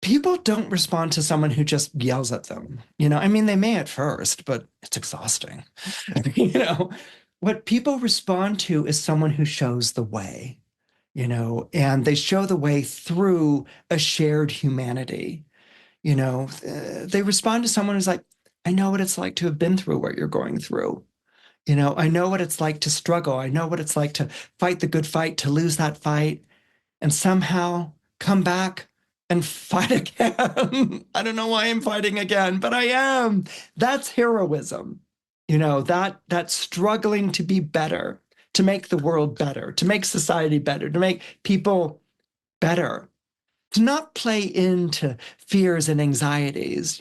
People don't respond to someone who just yells at them. They may at first, but it's exhausting. What people respond to is someone who shows the way, and they show the way through a shared humanity. They respond to someone who's like, I know what it's like to have been through what you're going through. I know what it's like to struggle. I know what it's like to fight the good fight, to lose that fight, and somehow come back and fight again. I don't know why I'm fighting again, but I am. That's heroism. That struggling to be better, to make the world better, to make society better, to make people better. To not play into fears and anxieties,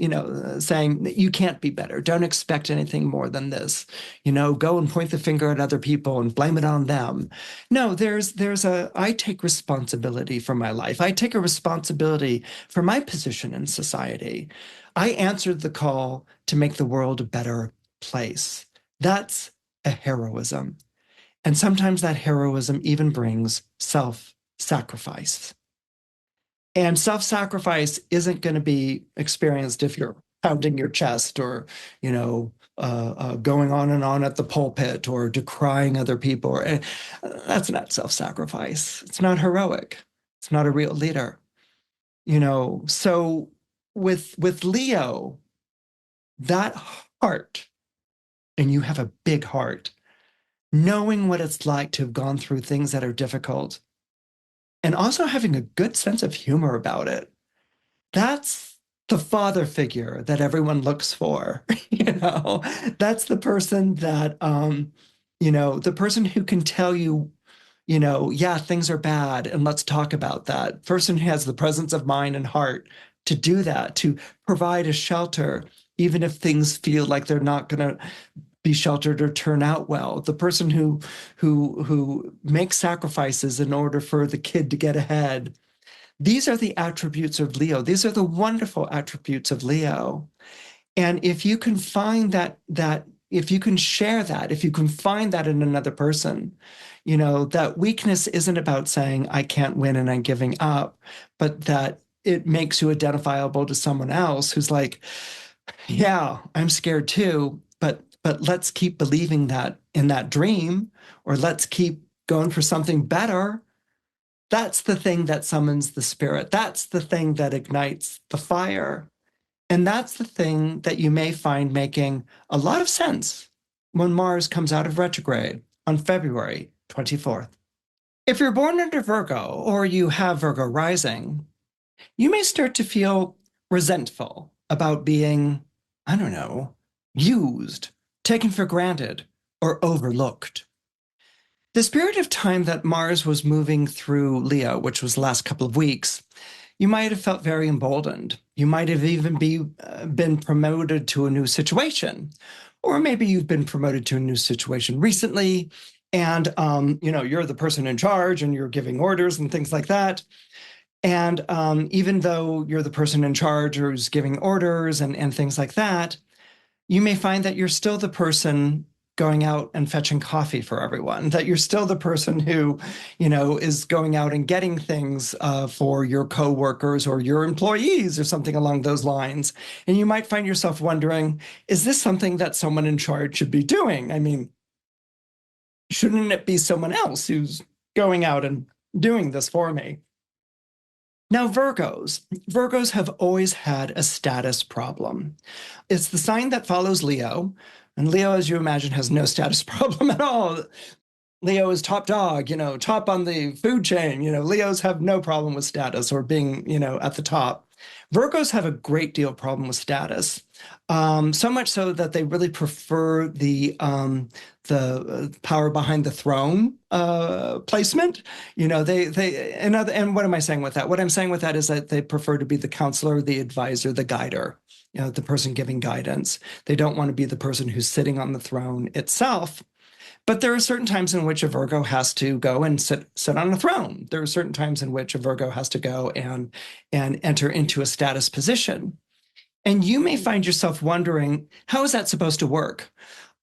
saying that you can't be better. Don't expect anything more than this. Go and point the finger at other people and blame it on them. No, I take responsibility for my life. I take a responsibility for my position in society. I answered the call to make the world a better place. That's a heroism. And sometimes that heroism even brings self-sacrifice. And self-sacrifice isn't going to be experienced if you're pounding your chest or, going on and on at the pulpit or decrying other people. That's not self-sacrifice. It's not heroic. It's not a real leader. So with Leo, that heart, and you have a big heart, knowing what it's like to have gone through things that are difficult, and also having a good sense of humor about it. That's the father figure that everyone looks for. That's the person that, the person who can tell you, yeah, things are bad and let's talk about that. Person who has the presence of mind and heart to do that, to provide a shelter, even if things feel like they're not going to be sheltered or turn out well. The person who makes sacrifices in order for the kid to get ahead. These are the attributes of Leo. These are the wonderful attributes of Leo. And if you can find that if you can share that, if you can find that in another person, that weakness isn't about saying, I can't win and I'm giving up, but that it makes you identifiable to someone else who's like, yeah, I'm scared too, but let's keep believing that in that dream, or let's keep going for something better. That's the thing that summons the spirit. That's the thing that ignites the fire. And that's the thing that you may find making a lot of sense when Mars comes out of retrograde on February 24th. If you're born under Virgo or you have Virgo rising, you may start to feel resentful about being, I don't know, used, taken for granted, or overlooked. This period of time that Mars was moving through Leo, which was the last couple of weeks, you might have felt very emboldened. You might have even been promoted to a new situation, or maybe you've been promoted to a new situation recently, and you're the person in charge and you're giving orders and things like that. And even though you're the person in charge who's giving orders and things like that, you may find that you're still the person going out and fetching coffee for everyone, that you're still the person who, is going out and getting things for your coworkers or your employees or something along those lines. And you might find yourself wondering, is this something that someone in charge should be doing? I mean, shouldn't it be someone else who's going out and doing this for me? Now, Virgos have always had a status problem. It's the sign that follows Leo, and Leo, as you imagine, has no status problem at all. Leo is top dog, top on the food chain. Leos have no problem with status or being, at the top. Virgos have a great deal of problem with status, so much so that they really prefer the power behind the throne placement. And what am I saying with that? What I'm saying with that is that they prefer to be the counselor, the advisor, the guider, the person giving guidance. They don't want to be the person who's sitting on the throne itself. But there are certain times in which a Virgo has to go and sit on a throne. There are certain times in which a Virgo has to go and enter into a status position. And you may find yourself wondering, how is that supposed to work?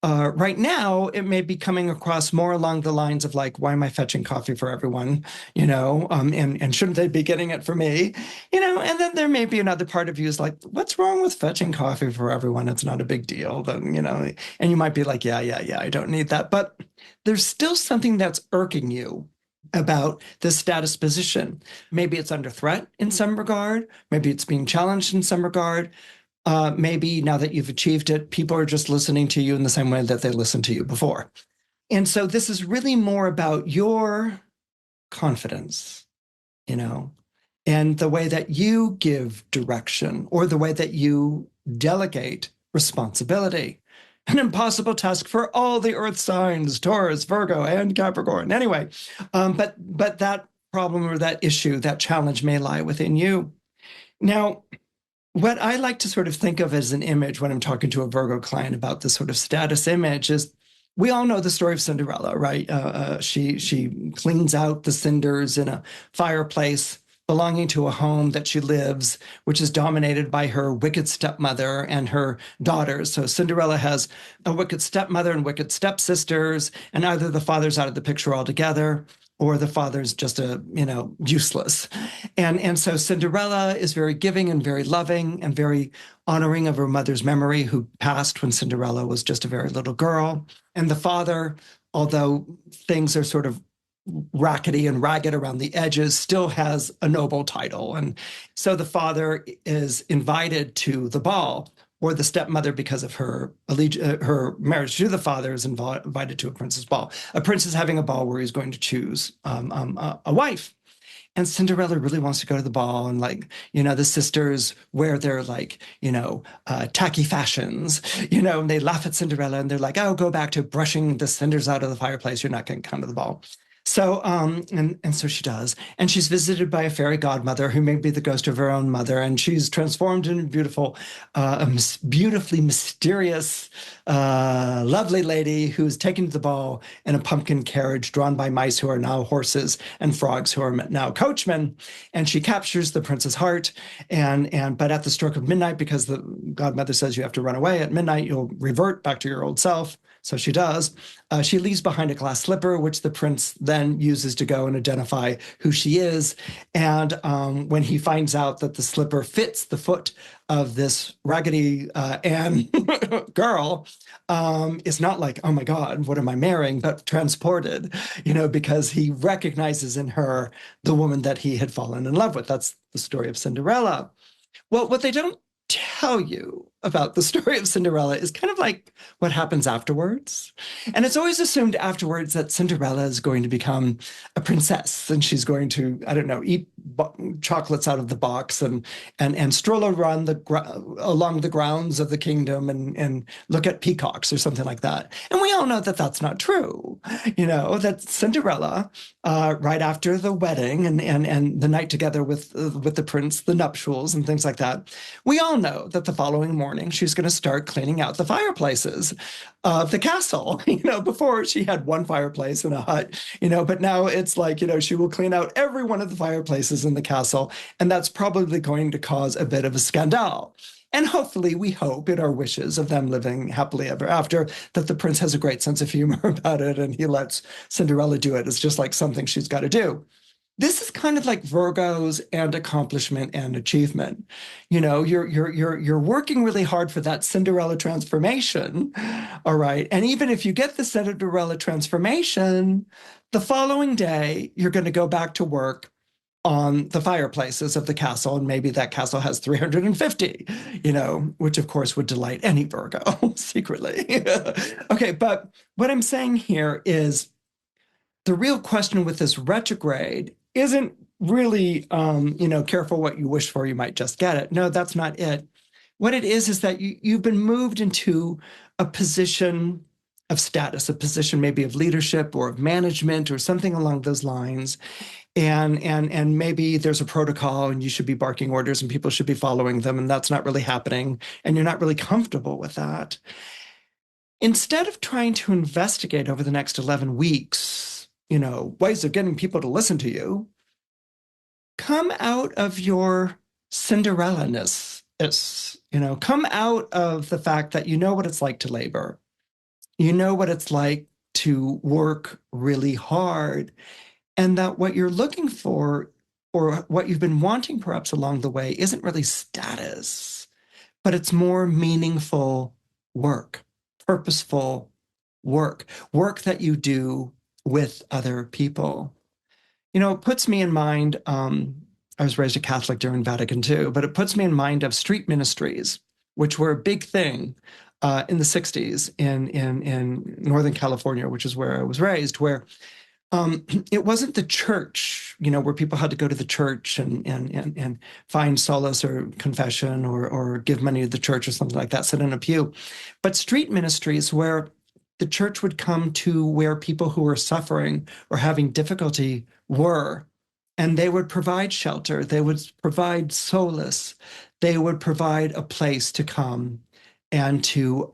Right now, it may be coming across more along the lines of like, why am I fetching coffee for everyone? And shouldn't they be getting it for me? And then there may be another part of you is like, what's wrong with fetching coffee for everyone? It's not a big deal. Then, and you might be like, yeah, I don't need that. But there's still something that's irking you about the status position. Maybe it's under threat in some regard. Maybe it's being challenged in some regard. Maybe now that you've achieved it, people are just listening to you in the same way that they listened to you before. And so this is really more about your confidence, and the way that you give direction or the way that you delegate responsibility. An impossible task for all the earth signs, Taurus, Virgo, and Capricorn. Anyway, but that problem or that issue, that challenge may lie within you. Now, what I like to sort of think of as an image when I'm talking to a Virgo client about this sort of status image is, we all know the story of Cinderella, right? She cleans out the cinders in a fireplace belonging to a home that she lives, which is dominated by her wicked stepmother and her daughters. So Cinderella has a wicked stepmother and wicked stepsisters, and either the father's out of the picture altogether, or the father's just useless. And so Cinderella is very giving and very loving and very honoring of her mother's memory, who passed when Cinderella was just a very little girl. And the father, although things are sort of rackety and ragged around the edges, still has a noble title. And so the father is invited to the ball, or the stepmother, because of her marriage to the father, is invited to a prince's ball. A prince is having a ball where he's going to choose a wife. And Cinderella really wants to go to the ball, and the sisters wear their tacky fashions, and they laugh at Cinderella, and they're like, oh, go back to brushing the cinders out of the fireplace. You're not going to come to the ball. So, and so she does. And she's visited by a fairy godmother who may be the ghost of her own mother. And she's transformed into a beautifully mysterious, lovely lady who's taken to the ball in a pumpkin carriage drawn by mice who are now horses and frogs who are now coachmen. And she captures the prince's heart. But at the stroke of midnight, because the godmother says you have to run away at midnight, you'll revert back to your old self. So she does. She leaves behind a glass slipper, which the prince then uses to go and identify who she is. And when he finds out that the slipper fits the foot of this Raggedy Ann girl, it's not like, oh my God, what am I marrying? But transported, because he recognizes in her the woman that he had fallen in love with. That's the story of Cinderella. Well, what they don't tell you about the story of Cinderella is kind of like what happens afterwards. And it's always assumed afterwards that Cinderella is going to become a princess and she's going to, I don't know, eat chocolates out of the box and stroll around along the grounds of the kingdom and look at peacocks or something like that. And we all know that that's not true. That Cinderella, right after the wedding and the night together with the prince, the nuptials and things like that, we all know that the following morning she's going to start cleaning out the fireplaces of the castle. Before she had one fireplace in a hut, but now it's like, she will clean out every one of the fireplaces in the castle, and that's probably going to cause a bit of a scandal. And hopefully, we hope in our wishes of them living happily ever after that the prince has a great sense of humor about it and he lets Cinderella do it. It's just like something she's got to do. This is kind of like Virgos and accomplishment and achievement. You're working really hard for that Cinderella transformation, all right? And even if you get the Cinderella transformation, the following day, you're going to go back to work on the fireplaces of the castle, and maybe that castle has 350, which of course would delight any Virgo secretly. Okay, but what I'm saying here is the real question with this retrograde isn't really, careful what you wish for, you might just get it. No, that's not it. What it is that you've been moved into a position of status, a position maybe of leadership or of management or something along those lines. And maybe there's a protocol and you should be barking orders and people should be following them, and that's not really happening. And you're not really comfortable with that. Instead of trying to investigate over the next 11 weeks, ways of getting people to listen to you, come out of your Cinderella-ness. Come out of the fact that you know what it's like to labor. You know what it's like to work really hard, and that what you're looking for or what you've been wanting perhaps along the way isn't really status, but it's more meaningful work, purposeful work that you do with other people. It puts me in mind, I was raised a Catholic during Vatican II, but it puts me in mind of street ministries, which were a big thing in the 60s in Northern California, which is where I was raised, where it wasn't the church, where people had to go to the church and find solace or confession or give money to the church or something like that, sit in a pew, but street ministries where the church would come to where people who were suffering or having difficulty were, and they would provide shelter, they would provide solace, they would provide a place to come and to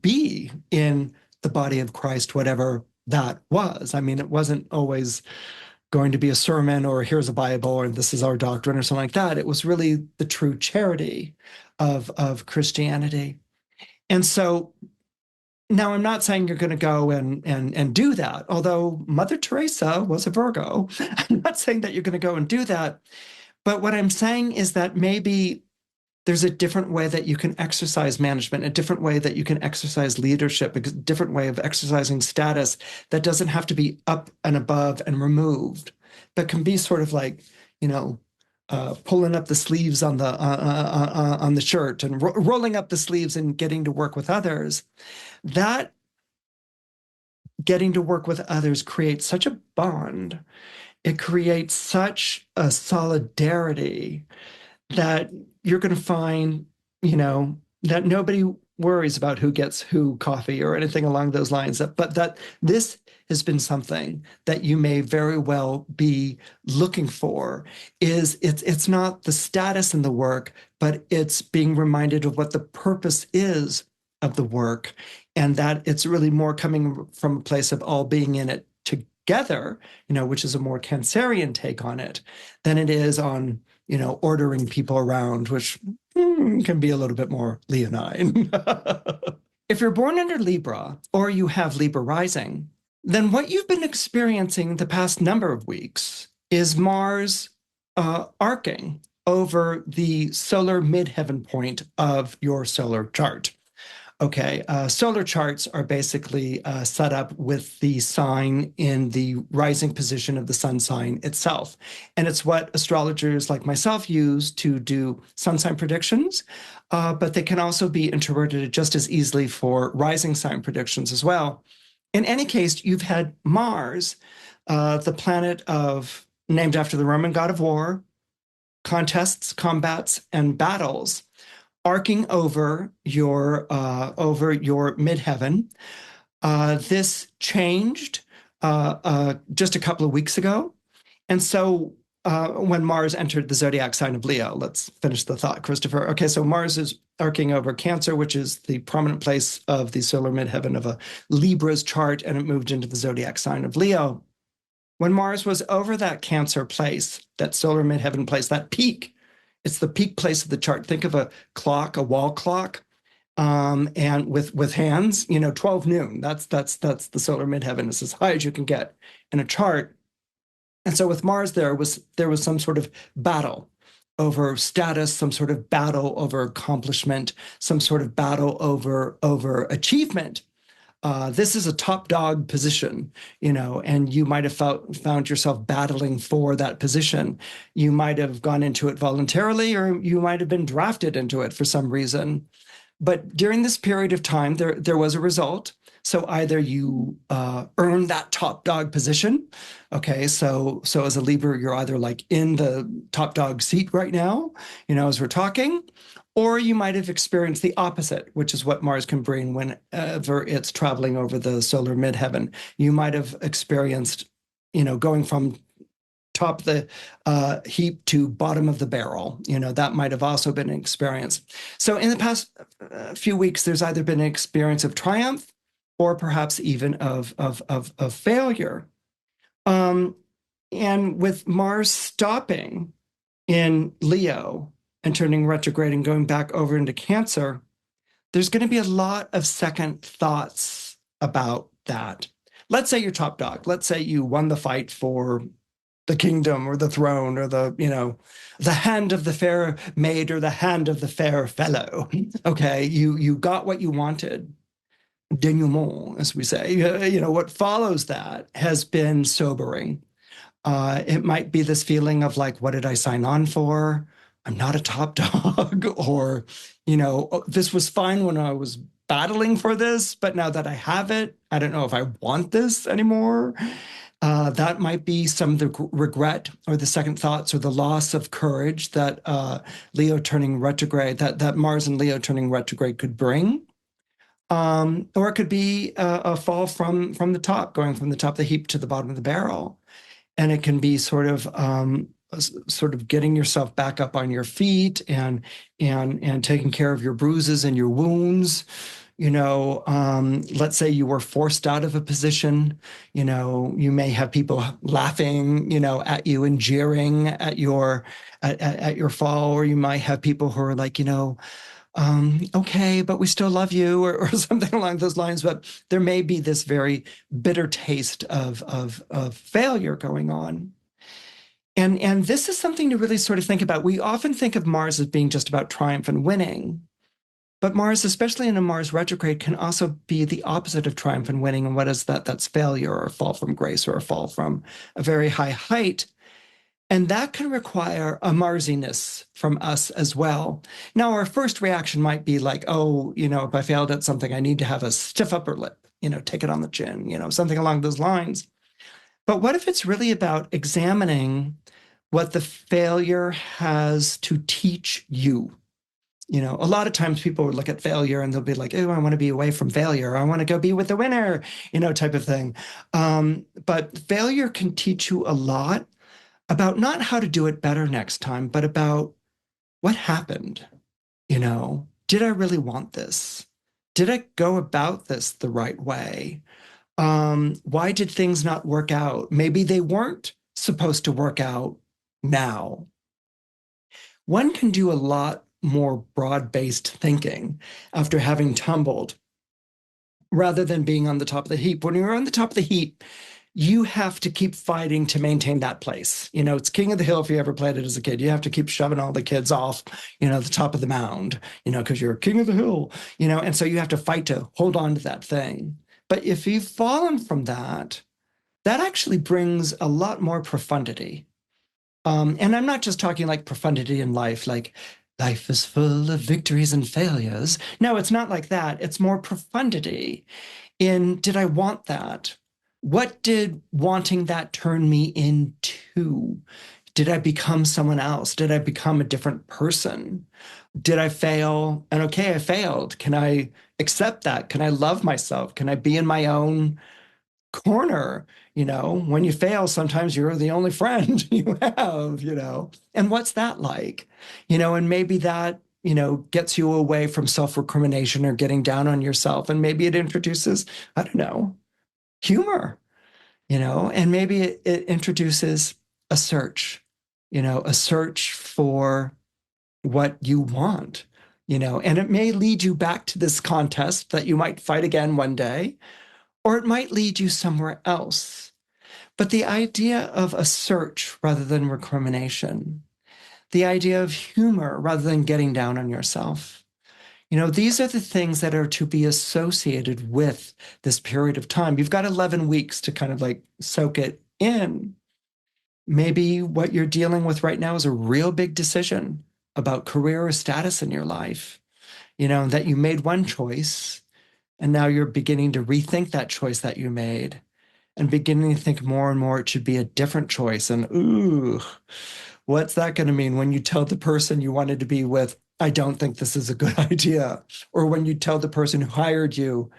be in the body of Christ, whatever that was. I mean, it wasn't always going to be a sermon or here's a Bible or this is our doctrine or something like that. It was really the true charity of Christianity. And so now, I'm not saying you're going to go and do that, although Mother Teresa was a Virgo. I'm not saying that you're going to go and do that. But what I'm saying is that maybe there's a different way that you can exercise management, a different way that you can exercise leadership, a different way of exercising status that doesn't have to be up and above and removed, but can be sort of like, pulling up the sleeves on the shirt and rolling up the sleeves and getting to work with others. That getting to work with others creates such a bond. It creates such a solidarity that you're going to find, that nobody worries about who gets who coffee or anything along those lines, but that this has been something that you may very well be looking for. It's not the status in the work, but it's being reminded of what the purpose is of the work, and that it's really more coming from a place of all being in it together, which is a more Cancerian take on it, than it is on, ordering people around, which can be a little bit more leonine. If you're born under Libra or you have Libra rising, then what you've been experiencing the past number of weeks is Mars arcing over the solar midheaven point of your solar chart. Okay, solar charts are basically set up with the sign in the rising position of the sun sign itself. And it's what astrologers like myself use to do sun sign predictions, but they can also be interpreted just as easily for rising sign predictions as well. In any case, you've had Mars, the planet named after the Roman god of war, contests, combats, and battles, arcing over your midheaven. This changed just a couple of weeks ago. And so when Mars entered the zodiac sign of Leo, let's finish the thought, Christopher. Okay, so Mars is arcing over Cancer, which is the prominent place of the solar midheaven of a Libra's chart, and it moved into the zodiac sign of Leo. When Mars was over that Cancer place, that solar midheaven place, that peak, it's the peak place of the chart. Think of a clock, a wall clock, and with hands, 12 noon. That's the solar midheaven. It's as high as you can get in a chart. And so with Mars, there was some sort of battle over status, some sort of battle over accomplishment, some sort of battle over achievement. This is a top dog position, and you might have found yourself battling for that position. You might have gone into it voluntarily, or you might have been drafted into it for some reason. But during this period of time, there was a result. So either you earn that top dog position. Okay, so as a Libra, you're either like in the top dog seat right now, as we're talking, or you might have experienced the opposite, which is what Mars can bring whenever it's traveling over the solar midheaven. You might have experienced, going from top of the heap to bottom of the barrel. That might have also been an experience. So in the past few weeks, there's either been an experience of triumph or perhaps even of failure. And with Mars stopping in Leo and turning retrograde and going back over into Cancer, there's going to be a lot of second thoughts about that. Let's say you're top dog. Let's say you won the fight for the kingdom or the throne or the hand of the fair maid or the hand of the fair fellow. Okay, you got what you wanted. Denouement, as we say. What follows that has been sobering. It might be this feeling of like, what did I sign on for? I'm not a top dog. Or, this was fine when I was battling for this, but now that I have it, I don't know if I want this anymore. That might be some of the regret or the second thoughts or the loss of courage that Leo turning retrograde, that Mars and Leo turning retrograde could bring. Or it could be a fall from the top, going from the top of the heap to the bottom of the barrel. And it can be sort of getting yourself back up on your feet and taking care of your bruises and your wounds. Let's say you were forced out of a position. You may have people laughing, at you and jeering at your fall, or you might have people who are like, okay, but we still love you, or something along those lines. But there may be this very bitter taste of failure going on. And this is something to really sort of think about. We often think of Mars as being just about triumph and winning. But Mars, especially in a Mars retrograde, can also be the opposite of triumph and winning. And what is that? That's failure, or a fall from grace, or a fall from a very high height. And that can require a Marsiness from us as well. Now, our first reaction might be like, oh, if I failed at something, I need to have a stiff upper lip, take it on the chin, something along those lines. But what if it's really about examining what the failure has to teach you? A lot of times people would look at failure and they'll be like, oh, I want to be away from failure. I want to go be with the winner, type of thing. But failure can teach you a lot about not how to do it better next time, but about what happened. Did I really want this? Did I go about this the right way? Why did things not work out? Maybe they weren't supposed to work out now. One can do a lot more broad-based thinking after having tumbled, rather than being on the top of the heap. When you're on the top of the heap, you have to keep fighting to maintain that place. It's King of the Hill if you ever played it as a kid. You have to keep shoving all the kids off, the top of the mound, because you're King of the Hill, and so you have to fight to hold on to that thing. But if you've fallen from that, that actually brings a lot more profundity. And I'm not just talking like profundity in life, like life is full of victories and failures. No, it's not like that. It's more profundity in, did I want that? What did wanting that turn me into? Did I become someone else? Did I become a different person? Did I fail? And okay, I failed. Can I accept that? Can I love myself? Can I be in my own corner? When you fail, sometimes you're the only friend you have, and what's that like? And maybe that, gets you away from self-recrimination or getting down on yourself. And maybe it introduces, I don't know, humor, and maybe it introduces a search, a search for what you want, and it may lead you back to this contest that you might fight again one day, or it might lead you somewhere else. But the idea of a search rather than recrimination, the idea of humor rather than getting down on yourself, these are the things that are to be associated with this period of time. You've got 11 weeks to kind of like soak it in. Maybe what you're dealing with right now is a real big decision about career or status in your life, that you made one choice and now you're beginning to rethink that choice that you made and beginning to think more and more it should be a different choice. And ooh, what's that going to mean when you tell the person you wanted to be with, I don't think this is a good idea? Or when you tell the person who hired you,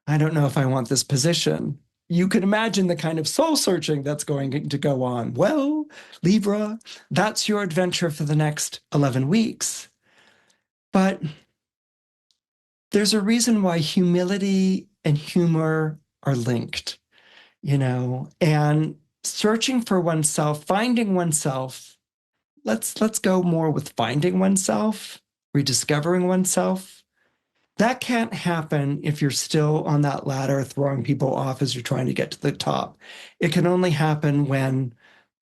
I don't know if I want this position. You can imagine the kind of soul searching that's going to go on. Well, Libra, that's your adventure for the next 11 weeks. But there's a reason why humility and humor are linked, and searching for oneself, finding oneself. Let's go more with finding oneself, rediscovering oneself. That can't happen if you're still on that ladder throwing people off as you're trying to get to the top. It can only happen when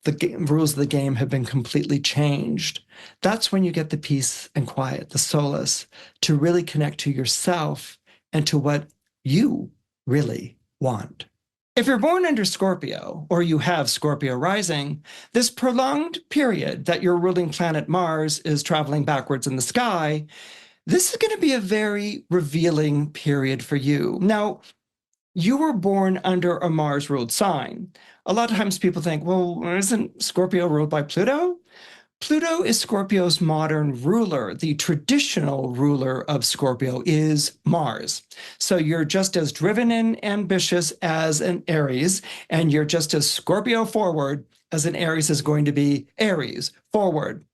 the rules of the game have been completely changed. That's when you get the peace and quiet, the solace, to really connect to yourself and to what you really want. If you're born under Scorpio, or you have Scorpio rising, this prolonged period that your ruling planet Mars is traveling backwards in the sky, this is going to be a very revealing period for you. Now, you were born under a Mars-ruled sign. A lot of times people think, well, isn't Scorpio ruled by Pluto? Pluto is Scorpio's modern ruler. The traditional ruler of Scorpio is Mars. So you're just as driven and ambitious as an Aries, and you're just as Scorpio forward as an Aries is going to be Aries forward.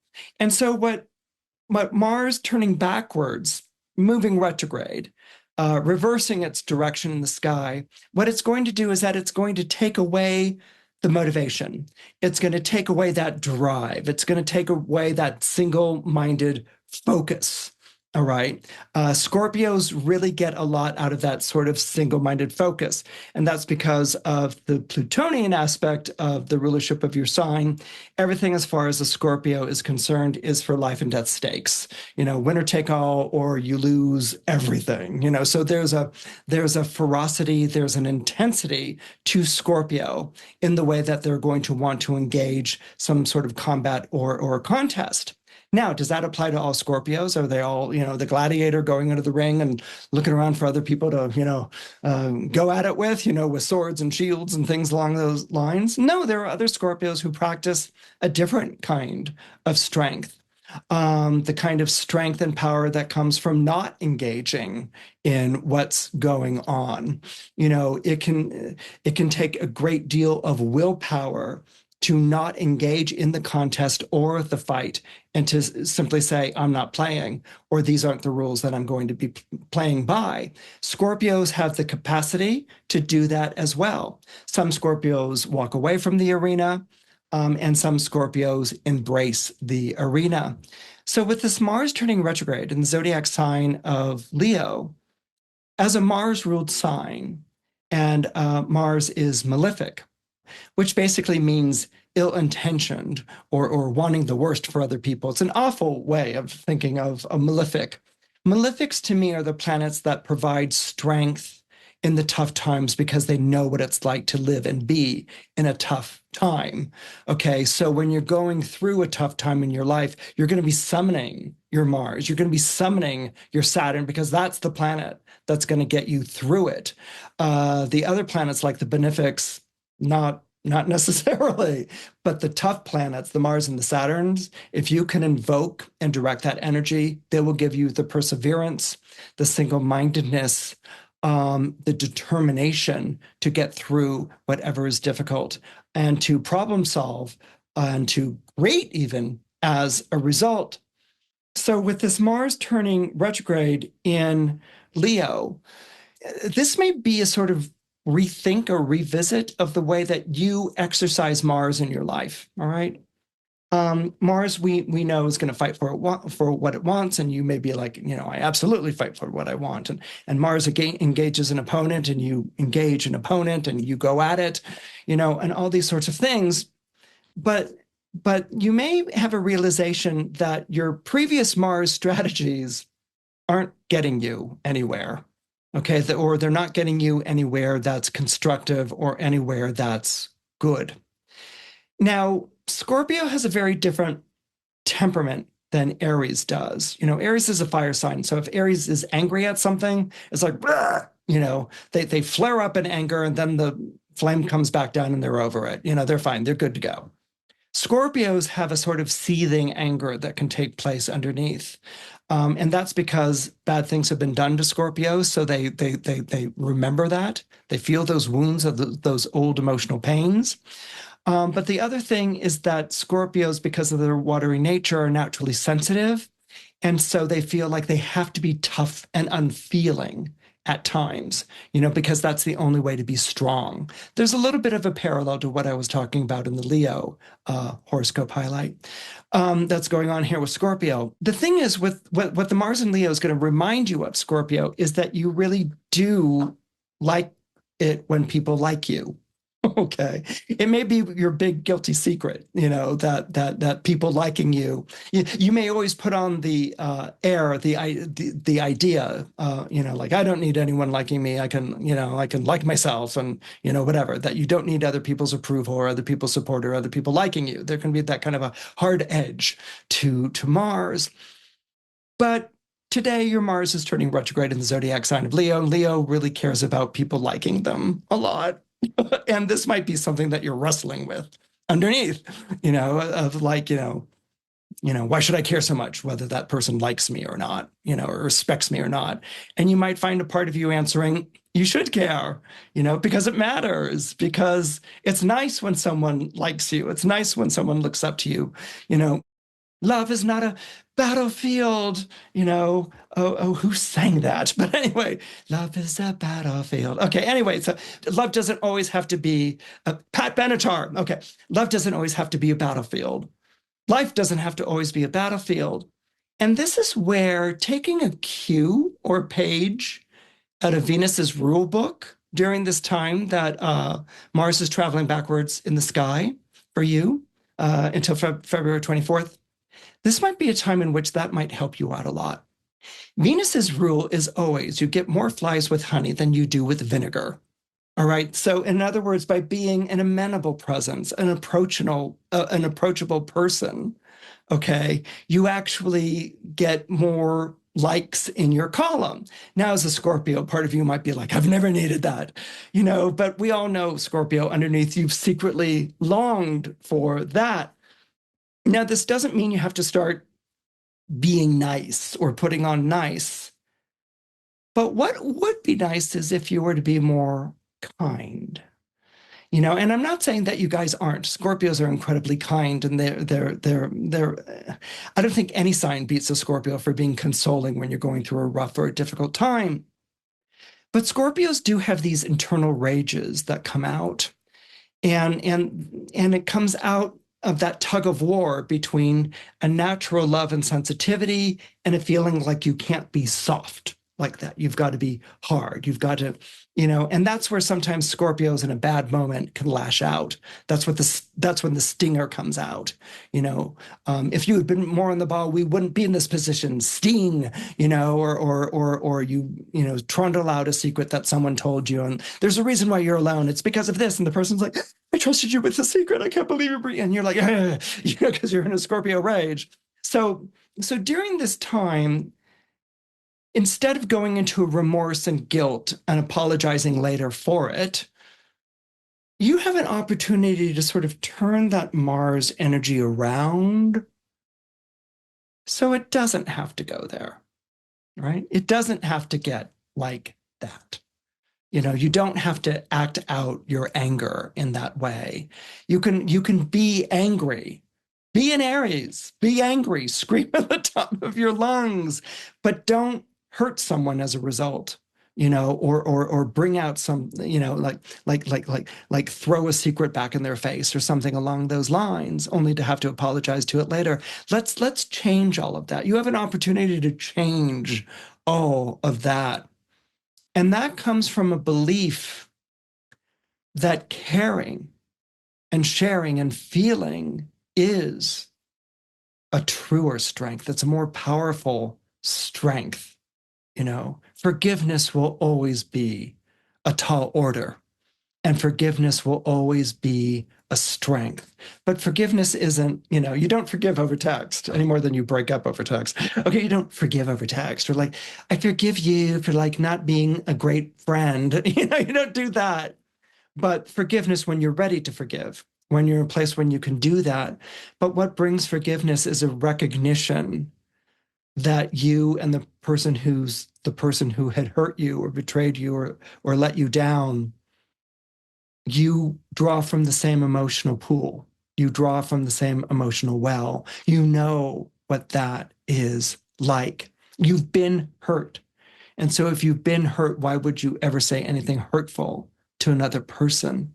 And so what Mars turning backwards, moving retrograde, reversing its direction in the sky, what it's going to do is that it's going to take away the motivation. It's going to take away that drive. It's going to take away that single-minded focus. All right. Scorpios really get a lot out of that sort of single-minded focus. And that's because of the Plutonian aspect of the rulership of your sign. Everything as far as a Scorpio is concerned is for life and death stakes. Winner take all, or you lose everything. So there's a ferocity, there's an intensity to Scorpio in the way that they're going to want to engage some sort of combat or contest. Now, does that apply to all Scorpios? Are they all, the gladiator going into the ring and looking around for other people to, go at it with swords and shields and things along those lines? No, there are other Scorpios who practice a different kind of strength, the kind of strength and power that comes from not engaging in what's going on. It can take a great deal of willpower to not engage in the contest or the fight and to simply say, I'm not playing, or these aren't the rules that I'm going to be playing by. Scorpios have the capacity to do that as well. Some Scorpios walk away from the arena, and some Scorpios embrace the arena. So with this Mars turning retrograde in the zodiac sign of Leo, as a Mars-ruled sign, and Mars is malefic, which basically means ill-intentioned or wanting the worst for other people. It's an awful way of thinking of a malefic. Malefics to me are the planets that provide strength in the tough times because they know what it's like to live and be in a tough time. Okay, so when you're going through a tough time in your life, you're going to be summoning your Mars. You're going to be summoning your Saturn because that's the planet that's going to get you through it. The other planets like the benefics, not necessarily, but the tough planets, the Mars and the Saturns, if you can invoke and direct that energy, they will give you the perseverance, the single-mindedness, the determination to get through whatever is difficult and to problem solve and to great even as a result. So with this Mars turning retrograde in Leo, this may be a sort of rethink or revisit of the way that you exercise Mars in your life. All right. Mars, we know is going to fight for what it wants, and you may be like, I absolutely fight for what I want, and Mars engages an opponent, and you engage an opponent, and you go at it, and all these sorts of things. But you may have a realization that your previous Mars strategies aren't getting you anywhere. Okay, or they're not getting you anywhere that's constructive or anywhere that's good. Now, Scorpio has a very different temperament than Aries does. Aries is a fire sign. So if Aries is angry at something, it's like, they flare up in anger and then the flame comes back down and they're over it. They're fine. They're good to go. Scorpios have a sort of seething anger that can take place underneath. And that's because bad things have been done to Scorpios. So they remember that. They feel those wounds of those old emotional pains. But the other thing is that Scorpios, because of their watery nature, are naturally sensitive. And so they feel like they have to be tough and unfeeling at times, because that's the only way to be strong. There's a little bit of a parallel to what I was talking about in the Leo horoscope highlight that's going on here with Scorpio. The thing is, with what the Mars in Leo is going to remind you of, Scorpio, is that you really do like it when people like you. Okay. It may be your big guilty secret, that people liking you. You may always put on the air, the idea, like, I don't need anyone liking me. I can like myself and, whatever, that you don't need other people's approval or other people's support or other people liking you. There can be that kind of a hard edge to Mars. But today, your Mars is turning retrograde in the zodiac sign of Leo. Leo really cares about people liking them a lot. And this might be something that you're wrestling with underneath, of like, why should I care so much whether that person likes me or not, or respects me or not? And you might find a part of you answering, you should care, because it matters, because it's nice when someone likes you. It's nice when someone looks up to you, Love is not a battlefield, who sang that? But anyway, love is a battlefield. Okay, anyway, so love doesn't always have to be, Pat Benatar. Okay, love doesn't always have to be a battlefield. Life doesn't have to always be a battlefield. And this is where taking a cue or page out of Venus's rule book during this time that Mars is traveling backwards in the sky for you until February 24th, this might be a time in which that might help you out a lot. Venus's rule is always you get more flies with honey than you do with vinegar. All right. So in other words, by being an amenable presence, an approachable person, okay, you actually get more likes in your column. Now, as a Scorpio, part of you might be like, I've never needed that, but we all know, Scorpio, underneath, you've secretly longed for that. Now, this doesn't mean you have to start being nice or putting on nice. But what would be nice is if you were to be more kind, and I'm not saying that you guys aren't. Scorpios are incredibly kind, and they're I don't think any sign beats a Scorpio for being consoling when you're going through a rough or a difficult time. But Scorpios do have these internal rages that come out, and it comes out of that tug of war between a natural love and sensitivity and a feeling like you can't be soft like that. You've got to be hard. You've got to And that's where sometimes Scorpios in a bad moment can lash out. That's when the stinger comes out. If you had been more on the ball, we wouldn't be in this position. Sting, or you trundle out a secret that someone told you, and there's a reason why you're alone. It's because of this, and the person's like, I trusted you with the secret. I can't believe you're, and you're like, because you're in a Scorpio rage. So during this time, instead of going into remorse and guilt and apologizing later for it, you have an opportunity to sort of turn that Mars energy around so it doesn't have to go there, right? It doesn't have to get like that. You don't have to act out your anger in that way. You can be angry. Be an Aries, be angry, scream at the top of your lungs, but don't hurt someone as a result, or bring out some, like throw a secret back in their face or something along those lines, only to have to apologize to it later. Let's change all of that. You have an opportunity to change all of that. And that comes from a belief that caring and sharing and feeling is a truer strength. It's a more powerful strength. Forgiveness will always be a tall order, and forgiveness will always be a strength. But forgiveness isn't, you don't forgive over text any more than you break up over text. Okay, you don't forgive over text, or like, I forgive you for like not being a great friend. You don't do that. But forgiveness when you're ready to forgive, when you're in a place when you can do that. But what brings forgiveness is a recognition that you and the person who had hurt you or betrayed you or let you down, you draw from the same emotional pool. You draw from the same emotional well. You know what that is like. You've been hurt. And so if you've been hurt, why would you ever say anything hurtful to another person?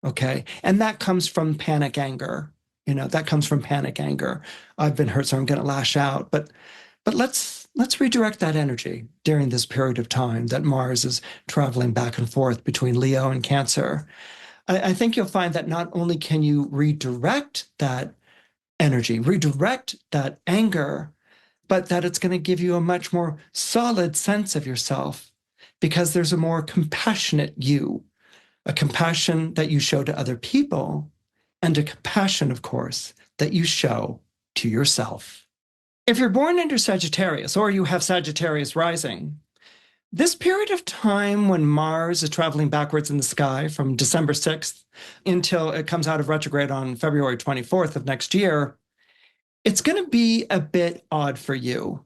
Okay. And that comes from panic anger. That comes from panic anger. I've been hurt, so I'm going to lash out. But let's redirect that energy during this period of time that Mars is traveling back and forth between Leo and Cancer. I think you'll find that not only can you redirect that energy, redirect that anger, but that it's going to give you a much more solid sense of yourself, because there's a more compassionate you, a compassion that you show to other people, and a compassion, of course, that you show to yourself. If you're born under Sagittarius, or you have Sagittarius rising, this period of time when Mars is traveling backwards in the sky from December 6th until it comes out of retrograde on February 24th of next year, it's going to be a bit odd for you.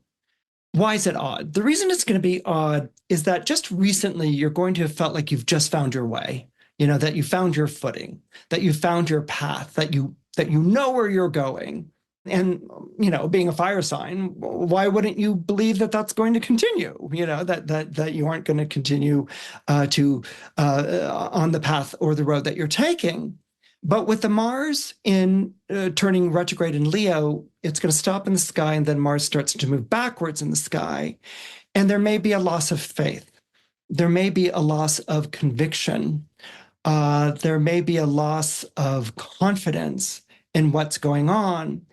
Why is it odd? The reason it's going to be odd is that just recently you're going to have felt like you've just found your way, that you found your footing, that you found your path, that you know where you're going. And, being a fire sign, why wouldn't you believe that that's going to continue? That you aren't going to continue on the path or the road that you're taking. But with the Mars in turning retrograde in Leo, it's going to stop in the sky, and then Mars starts to move backwards in the sky. And there may be a loss of faith. There may be a loss of conviction. There may be a loss of confidence in what's going on.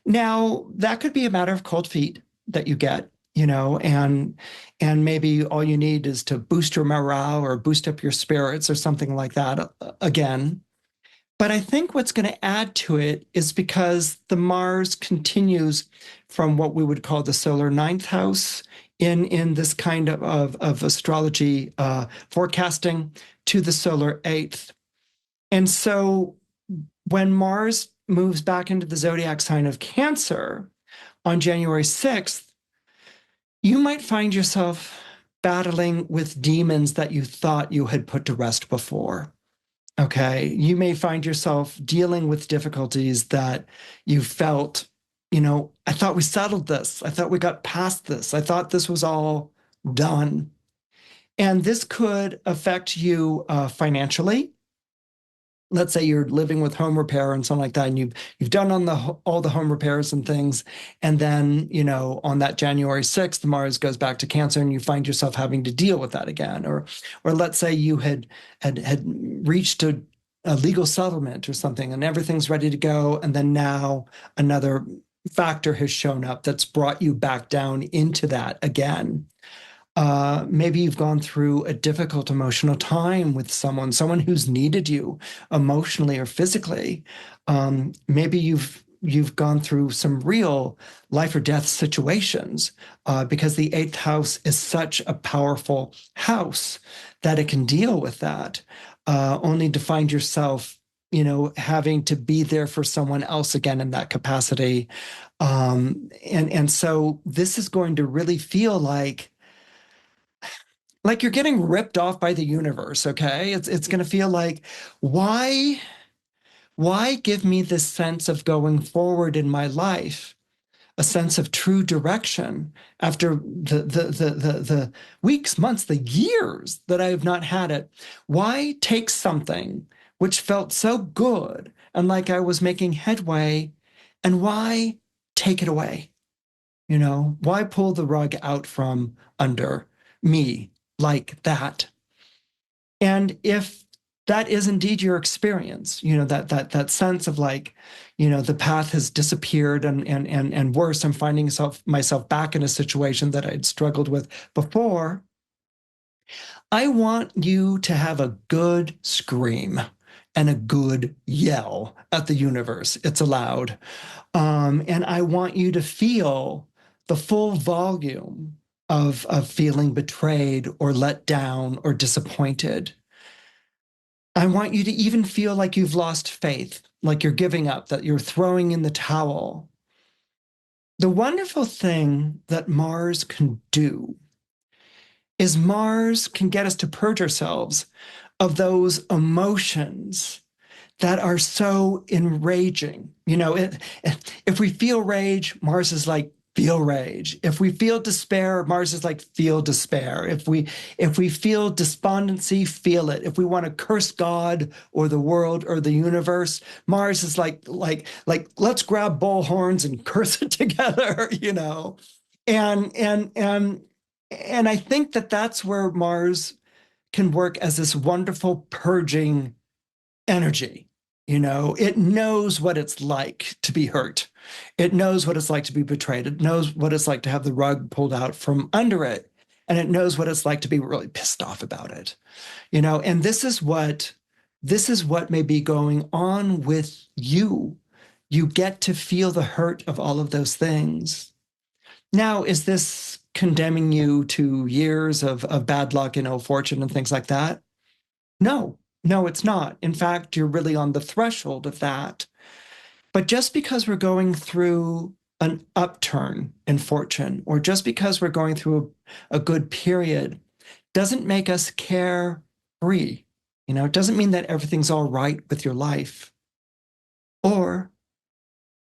Now, that could be a matter of cold feet that you get, and maybe all you need is to boost your morale or boost up your spirits or something like that again. But I think what's going to add to it is because the Mars continues from what we would call the solar ninth house in this kind of astrology forecasting to the solar eighth. And so when Mars moves back into the zodiac sign of Cancer on January 6th, you might find yourself battling with demons that you thought you had put to rest before. Okay, you may find yourself dealing with difficulties that you felt, I thought we settled this. I thought we got past this. I thought this was all done. And this could affect you financially. let's say you're living with home repair and something like that, and you've done all the home repairs and things, and then on that January 6th, Mars goes back to Cancer, and you find yourself having to deal with that again. Or let's say you had reached a legal settlement or something, and everything's ready to go, and then now another factor has shown up that's brought you back down into that again. Maybe you've gone through a difficult emotional time with someone who's needed you emotionally or physically. Maybe you've gone through some real life or death situations, because the eighth house is such a powerful house that it can deal with that, only to find yourself, having to be there for someone else again in that capacity. And so this is going to really feel like you're getting ripped off by the universe. Okay. It's going to feel like, why give me this sense of going forward in my life, a sense of true direction after the weeks, months, the years that I have not had it? Why take something which felt so good and like I was making headway, and why take it away? Why pull the rug out from under me like that? And if that is indeed your experience, that sense of like, the path has disappeared, and worse, I'm finding myself back in a situation that I'd struggled with before, I want you to have a good scream and a good yell at the universe. It's allowed. And I want you to feel the full volume of feeling betrayed or let down or disappointed. I want you to even feel like you've lost faith, like you're giving up, that you're throwing in the towel. The wonderful thing that Mars can do is Mars can get us to purge ourselves of those emotions that are so enraging. If we feel rage, Mars is like, feel rage. If we feel despair, Mars is like, feel despair. If we feel despondency, feel it. If we want to curse God or the world or the universe, Mars is like let's grab bullhorns and curse it together, And I think that that's where Mars can work as this wonderful purging energy. It knows what it's like to be hurt. It knows what it's like to be betrayed. It knows what it's like to have the rug pulled out from under it. And it knows what it's like to be really pissed off about it. And this is what may be going on with you. You get to feel the hurt of all of those things. Now, is this condemning you to years of bad luck and ill fortune and things like that? No, it's not. In fact, you're really on the threshold of that. But just because we're going through an upturn in fortune, or just because we're going through a good period, doesn't make us carefree. It doesn't mean that everything's all right with your life. Or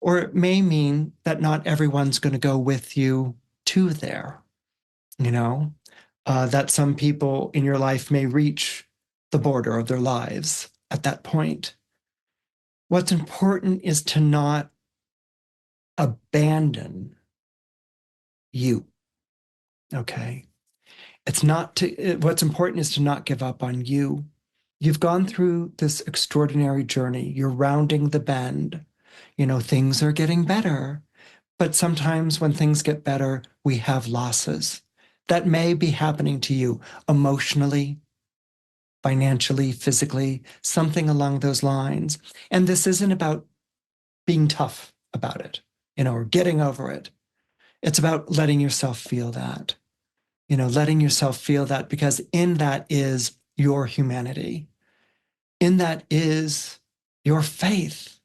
it may mean that not everyone's going to go with you to there. That some people in your life may reach the border of their lives at that point. What's important is to not abandon you. Okay. What's important is to not give up on you. You've gone through this extraordinary journey. You're rounding the bend. Things are getting better. But sometimes when things get better, we have losses that may be happening to you emotionally, financially, physically, something along those lines. And this isn't about being tough about it, or getting over it. It's about letting yourself feel that, letting yourself feel that, because in that is your humanity. In that is your faith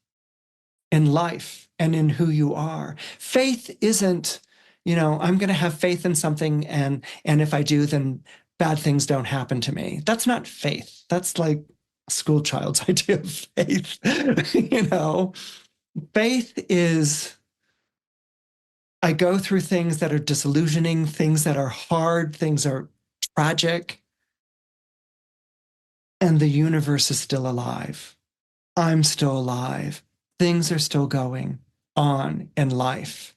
in life and in who you are. Faith isn't, I'm going to have faith in something, and if I do, then bad things don't happen to me. That's not faith. That's like a school child's idea of faith. Faith is, I go through things that are disillusioning, things that are hard, things are tragic, and the universe is still alive. I'm still alive. Things are still going on in life,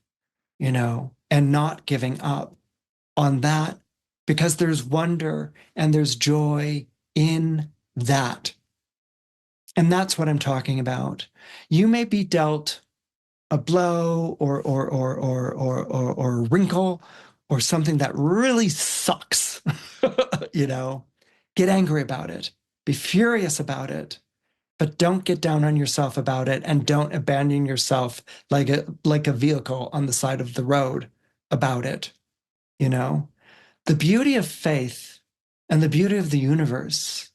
and not giving up on that, because there's wonder and there's joy in that. And that's what I'm talking about. You may be dealt a blow or a wrinkle or something that really sucks. Get angry about it, be furious about it, but don't get down on yourself about it, and don't abandon yourself like a vehicle on the side of the road about it. The beauty of faith and the beauty of the universe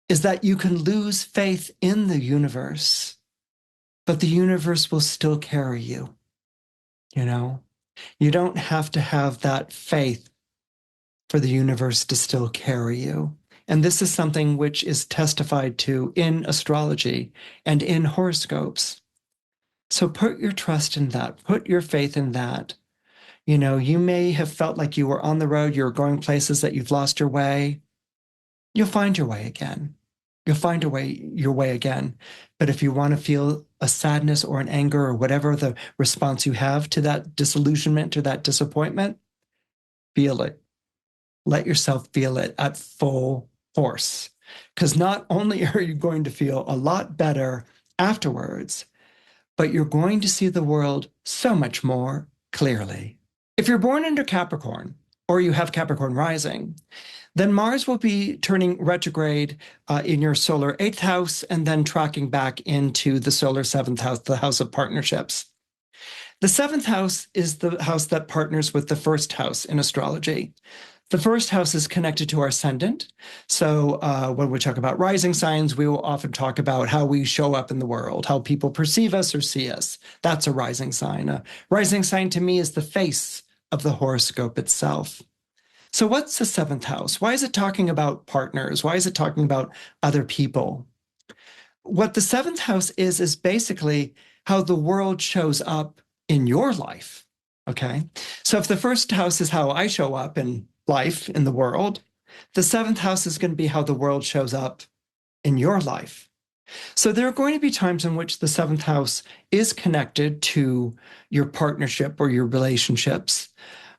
is that you can lose faith in the universe, but the universe will still carry you. You don't have to have that faith for the universe to still carry you. And this is something which is testified to in astrology and in horoscopes. So put your trust in that, put your faith in that. You may have felt like you were on the road, you're going places that you've lost your way. You'll find your way again. You'll find your way again. But if you want to feel a sadness or an anger or whatever the response you have to that disillusionment, to that disappointment, feel it. Let yourself feel it at full force. Because not only are you going to feel a lot better afterwards, but you're going to see the world so much more clearly. If you're born under Capricorn, or you have Capricorn rising, then Mars will be turning retrograde in your solar 8th house and then tracking back into the solar 7th house, the house of partnerships. The 7th house is the house that partners with the 1st house in astrology. The 1st house is connected to our ascendant. So when we talk about rising signs, we will often talk about how we show up in the world, how people perceive us or see us. That's a rising sign. A rising sign to me is the face of the horoscope itself. So what's the 7th house? Why is it talking about partners? Why is it talking about other people? What the 7th house is basically how the world shows up in your life, okay? So if the 1st house is how I show up in life, in the world, the 7th house is going to be how the world shows up in your life. So there are going to be times in which the 7th house is connected to your partnership or your relationships.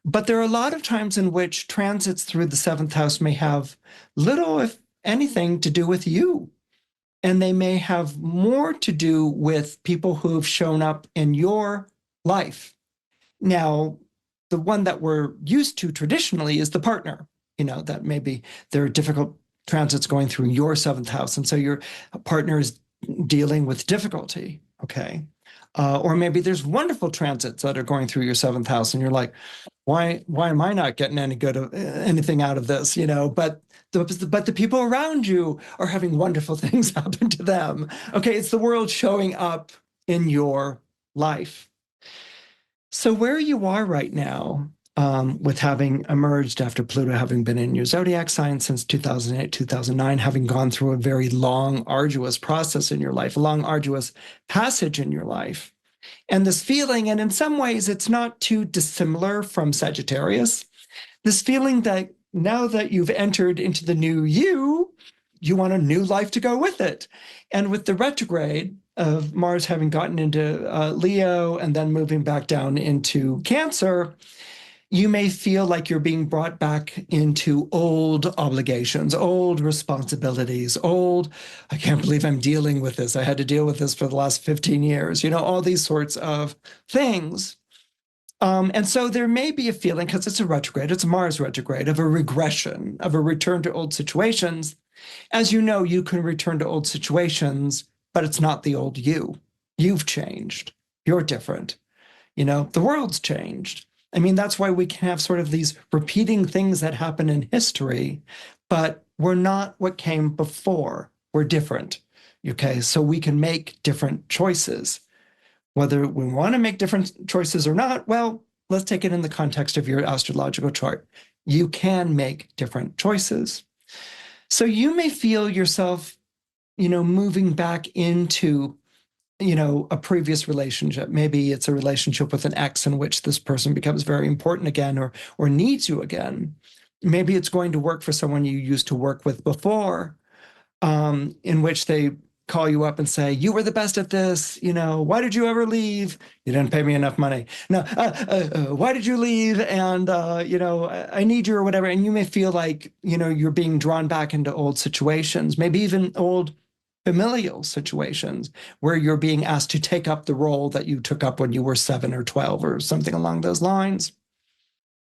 But there are a lot of times in which transits through the 7th house may have little, if anything, to do with you. And they may have more to do with people who have shown up in your life. Now, the one that we're used to traditionally is the partner, that maybe there are difficult transits going through your 7th house. And so your partner is dealing with difficulty, okay? Or maybe there's wonderful transits that are going through your 7th house, and you're like, why am I not getting anything out of this? But the people around you are having wonderful things happen to them. Okay, it's the world showing up in your life. So where you are right now, with having emerged after Pluto having been in your zodiac sign since 2008, 2009, having gone through a very long, arduous process in your life, a long, arduous passage in your life. And this feeling, and in some ways, it's not too dissimilar from Sagittarius, this feeling that now that you've entered into the new you want a new life to go with it. And with the retrograde of Mars having gotten into Leo and then moving back down into Cancer, you may feel like you're being brought back into old obligations, old responsibilities, I can't believe I'm dealing with this. I had to deal with this for the last 15 years, all these sorts of things. And so there may be a feeling, because it's a retrograde, it's a Mars retrograde, of a regression, of a return to old situations. As you know, you can return to old situations, but it's not the old you. You've changed. You're different. The world's changed. I mean, that's why we can have sort of these repeating things that happen in history, but we're not what came before. We're different. Okay, so we can make different choices. Whether we want to make different choices or not, well, let's take it in the context of your astrological chart. You can make different choices. So you may feel yourself, moving back into a previous relationship. Maybe it's a relationship with an ex in which this person becomes very important again or needs you again. Maybe it's going to work for someone you used to work with before, in which they call you up and say, you were the best at this. Why did you ever leave? You didn't pay me enough money. No, why did you leave? And, I need you or whatever. And you may feel like, you're being drawn back into old situations, maybe even old familial situations where you're being asked to take up the role that you took up when you were 7 or 12 or something along those lines.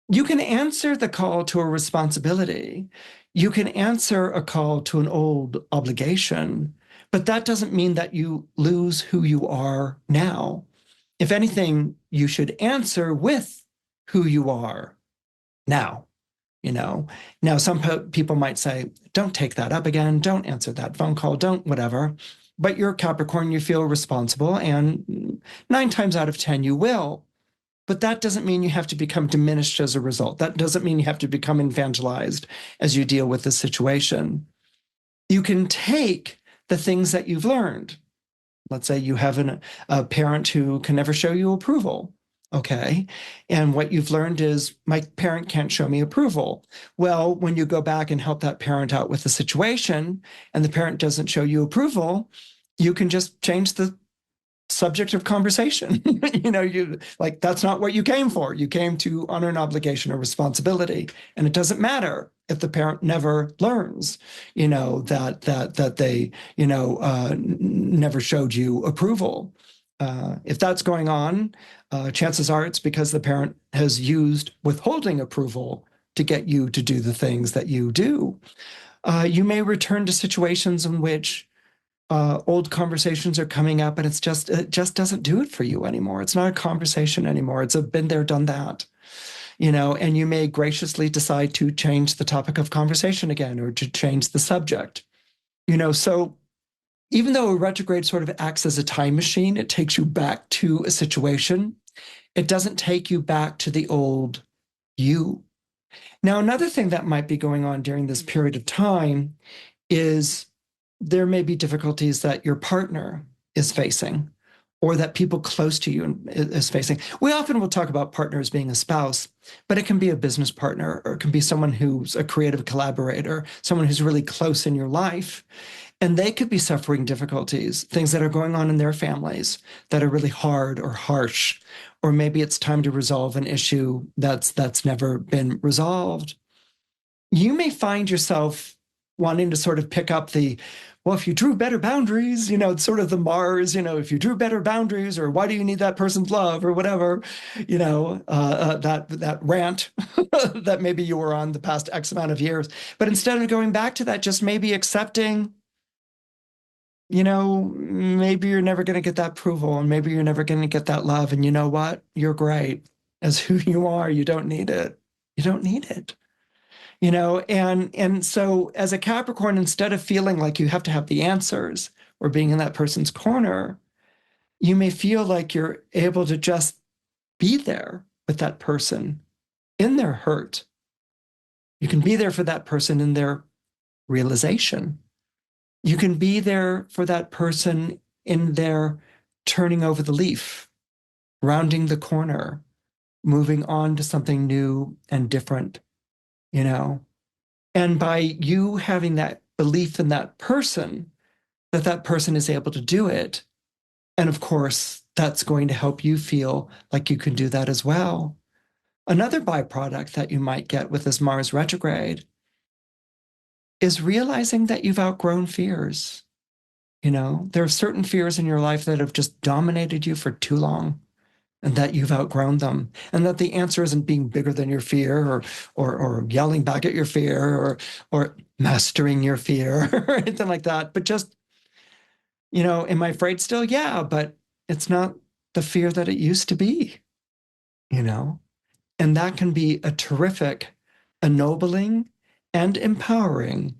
You can answer the call to a responsibility. You can answer a call to an old obligation, but that doesn't mean that you lose who you are now. If anything, you should answer with who you are now. Now some people might say, don't take that up again, don't answer that phone call, don't whatever. But you're Capricorn, you feel responsible, and 9 times out of 10 you will. But that doesn't mean you have to become diminished as a result. That doesn't mean you have to become infantilized as you deal with the situation. You can take the things that you've learned. Let's say you have a parent who can never show you approval. Okay. And what you've learned is my parent can't show me approval. Well, when you go back and help that parent out with the situation and the parent doesn't show you approval, you can just change the subject of conversation. That's not what you came for. You came to honor an obligation or responsibility. And it doesn't matter if the parent never learns, that they, never showed you approval. If that's going on, chances are it's because the parent has used withholding approval to get you to do the things that you do. You may return to situations in which old conversations are coming up and it just doesn't do it for you anymore. It's not a conversation anymore. It's a been there, done that, and you may graciously decide to change the topic of conversation again or to change the subject, so even though a retrograde sort of acts as a time machine, it takes you back to a situation. It doesn't take you back to the old you. Now, another thing that might be going on during this period of time is there may be difficulties that your partner is facing or that people close to you is facing. We often will talk about partners being a spouse, but it can be a business partner or it can be someone who's a creative collaborator, someone who's really close in your life. And they could be suffering difficulties, things that are going on in their families that are really hard or harsh, or maybe it's time to resolve an issue that's never been resolved. You may find yourself wanting to sort of pick up if you drew better boundaries, it's sort of the Mars, if you drew better boundaries, or why do you need that person's love or whatever, that rant that maybe you were on the past X amount of years. But instead of going back to that, just maybe accepting, maybe you're never going to get that approval and maybe you're never going to get that love. And you know what? You're great as who you are. You don't need it. You don't need it. And so as a Capricorn, instead of feeling like you have to have the answers or being in that person's corner, you may feel like you're able to just be there with that person in their hurt. You can be there for that person in their realization. You can be there for that person in their turning over the leaf, rounding the corner, moving on to something new and different, And by you having that belief in that person is able to do it. And of course, that's going to help you feel like you can do that as well. Another byproduct that you might get with this Mars retrograde is realizing that you've outgrown fears. There are certain fears in your life that have just dominated you for too long and that you've outgrown them. And that the answer isn't being bigger than your fear or yelling back at your fear or mastering your fear or anything like that. But just, am I afraid still? Yeah, but it's not the fear that it used to be, And that can be a terrific, ennobling, and empowering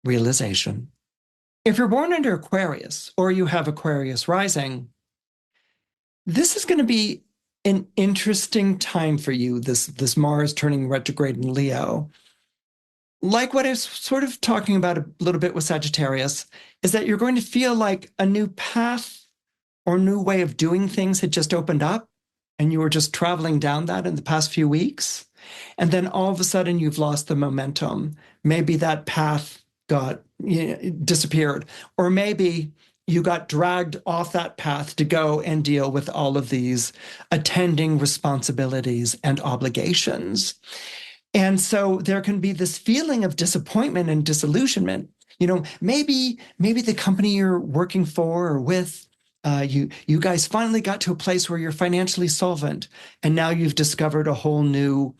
realization. If you're born under Aquarius or you have Aquarius rising, this is going to be an interesting time for you, this Mars turning retrograde in Leo. Like what I was sort of talking about a little bit with Sagittarius, is that you're going to feel like a new path or new way of doing things had just opened up and you were just traveling down that in the past few weeks. And then all of a sudden you've lost the momentum. Maybe that path got disappeared, or maybe you got dragged off that path to go and deal with all of these attending responsibilities and obligations. And so there can be this feeling of disappointment and disillusionment. Maybe the company you're working for or with, you guys finally got to a place where you're financially solvent, and now you've discovered a whole new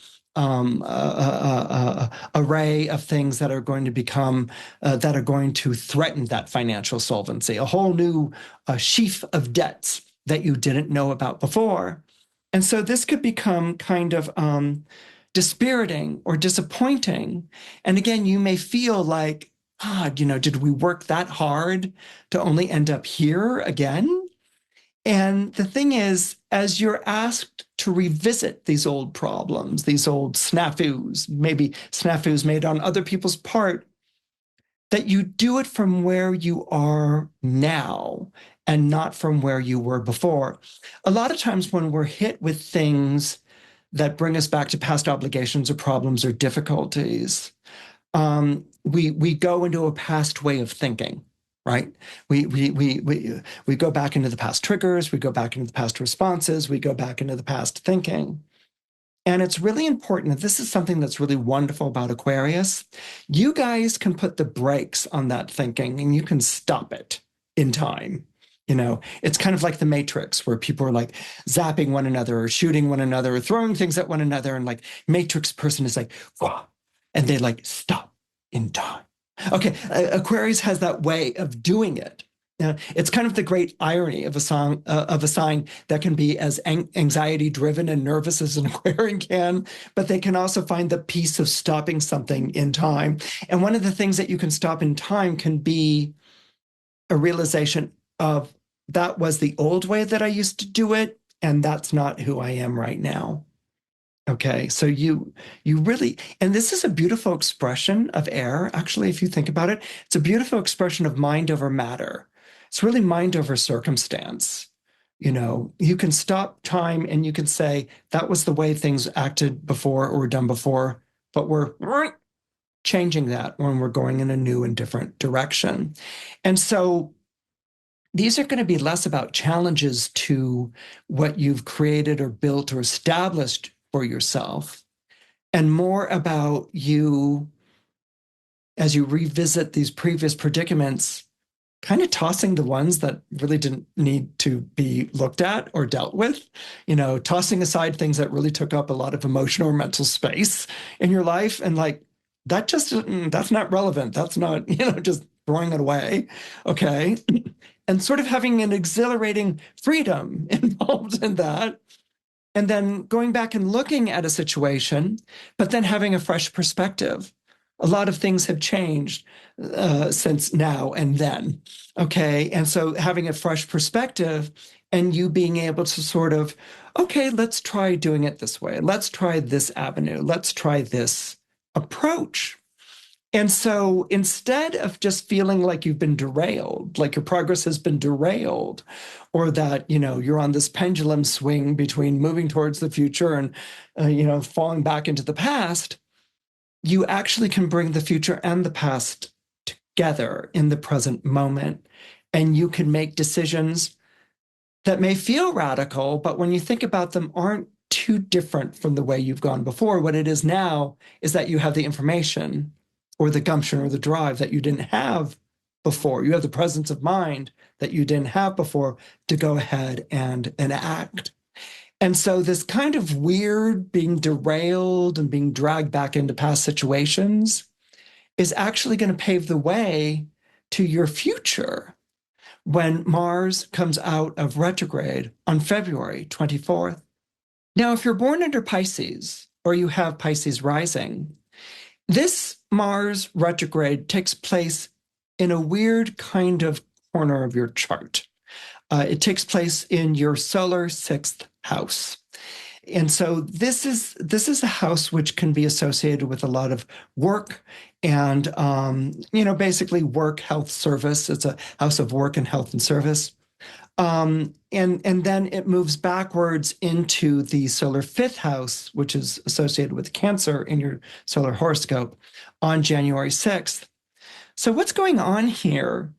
array of things that are going to threaten that financial solvency, a whole new sheaf of debts that you didn't know about before. And so this could become kind of dispiriting or disappointing. And again, you may feel like, God, did we work that hard to only end up here again? And the thing is, as you're asked to revisit these old problems, these old snafus, maybe snafus made on other people's part, that you do it from where you are now and not from where you were before. A lot of times when we're hit with things that bring us back to past obligations or problems or difficulties, we go into a past way of thinking. Right? We go back into the past triggers, we go back into the past responses, we go back into the past thinking. And it's really important. This is something that's really wonderful about Aquarius. You guys can put the brakes on that thinking and you can stop it in time. It's kind of like the Matrix, where people are like zapping one another or shooting one another or throwing things at one another. And like Matrix person is like, whoa, and they like stop in time. Okay, Aquarius has that way of doing it. It's kind of the great irony of a sign that can be as anxiety-driven and nervous as an Aquarian can, but they can also find the peace of stopping something in time. And one of the things that you can stop in time can be a realization of, that was the old way that I used to do it, and that's not who I am right now. Okay, so you really, and this is a beautiful expression of air, actually, if you think about it. It's a beautiful expression of mind over matter. It's really mind over circumstance. You can stop time and you can say, that was the way things acted before or were done before, but we're changing that when we're going in a new and different direction. And so these are going to be less about challenges to what you've created or built or established for yourself, and more about you, as you revisit these previous predicaments, kind of tossing the ones that really didn't need to be looked at or dealt with, tossing aside things that really took up a lot of emotional or mental space in your life. And like, that's not relevant. That's not, just throwing it away. Okay. And sort of having an exhilarating freedom involved in that. And then going back and looking at a situation, but then having a fresh perspective. A lot of things have changed since now and then, okay? And so having a fresh perspective and you being able to sort of, okay, let's try doing it this way. Let's try this avenue. Let's try this approach. And so instead of just feeling like you've been derailed, like your progress has been derailed, or that, you're on this pendulum swing between moving towards the future and, falling back into the past, you actually can bring the future and the past together in the present moment. And you can make decisions that may feel radical, but when you think about them, aren't too different from the way you've gone before. What it is now is that you have the information or the gumption or the drive that you didn't have before. You have the presence of mind that you didn't have before to go ahead and act. And so this kind of weird being derailed and being dragged back into past situations is actually going to pave the way to your future when Mars comes out of retrograde on February 24th. Now, if you're born under Pisces or you have Pisces rising, this Mars retrograde takes place in a weird kind of corner of your chart. It takes place in your solar sixth house. And so this is a house which can be associated with a lot of work and, basically work, health, service. It's a house of work and health and service. And then it moves backwards into the solar fifth house, which is associated with Cancer in your solar horoscope on January 6th. So what's going on here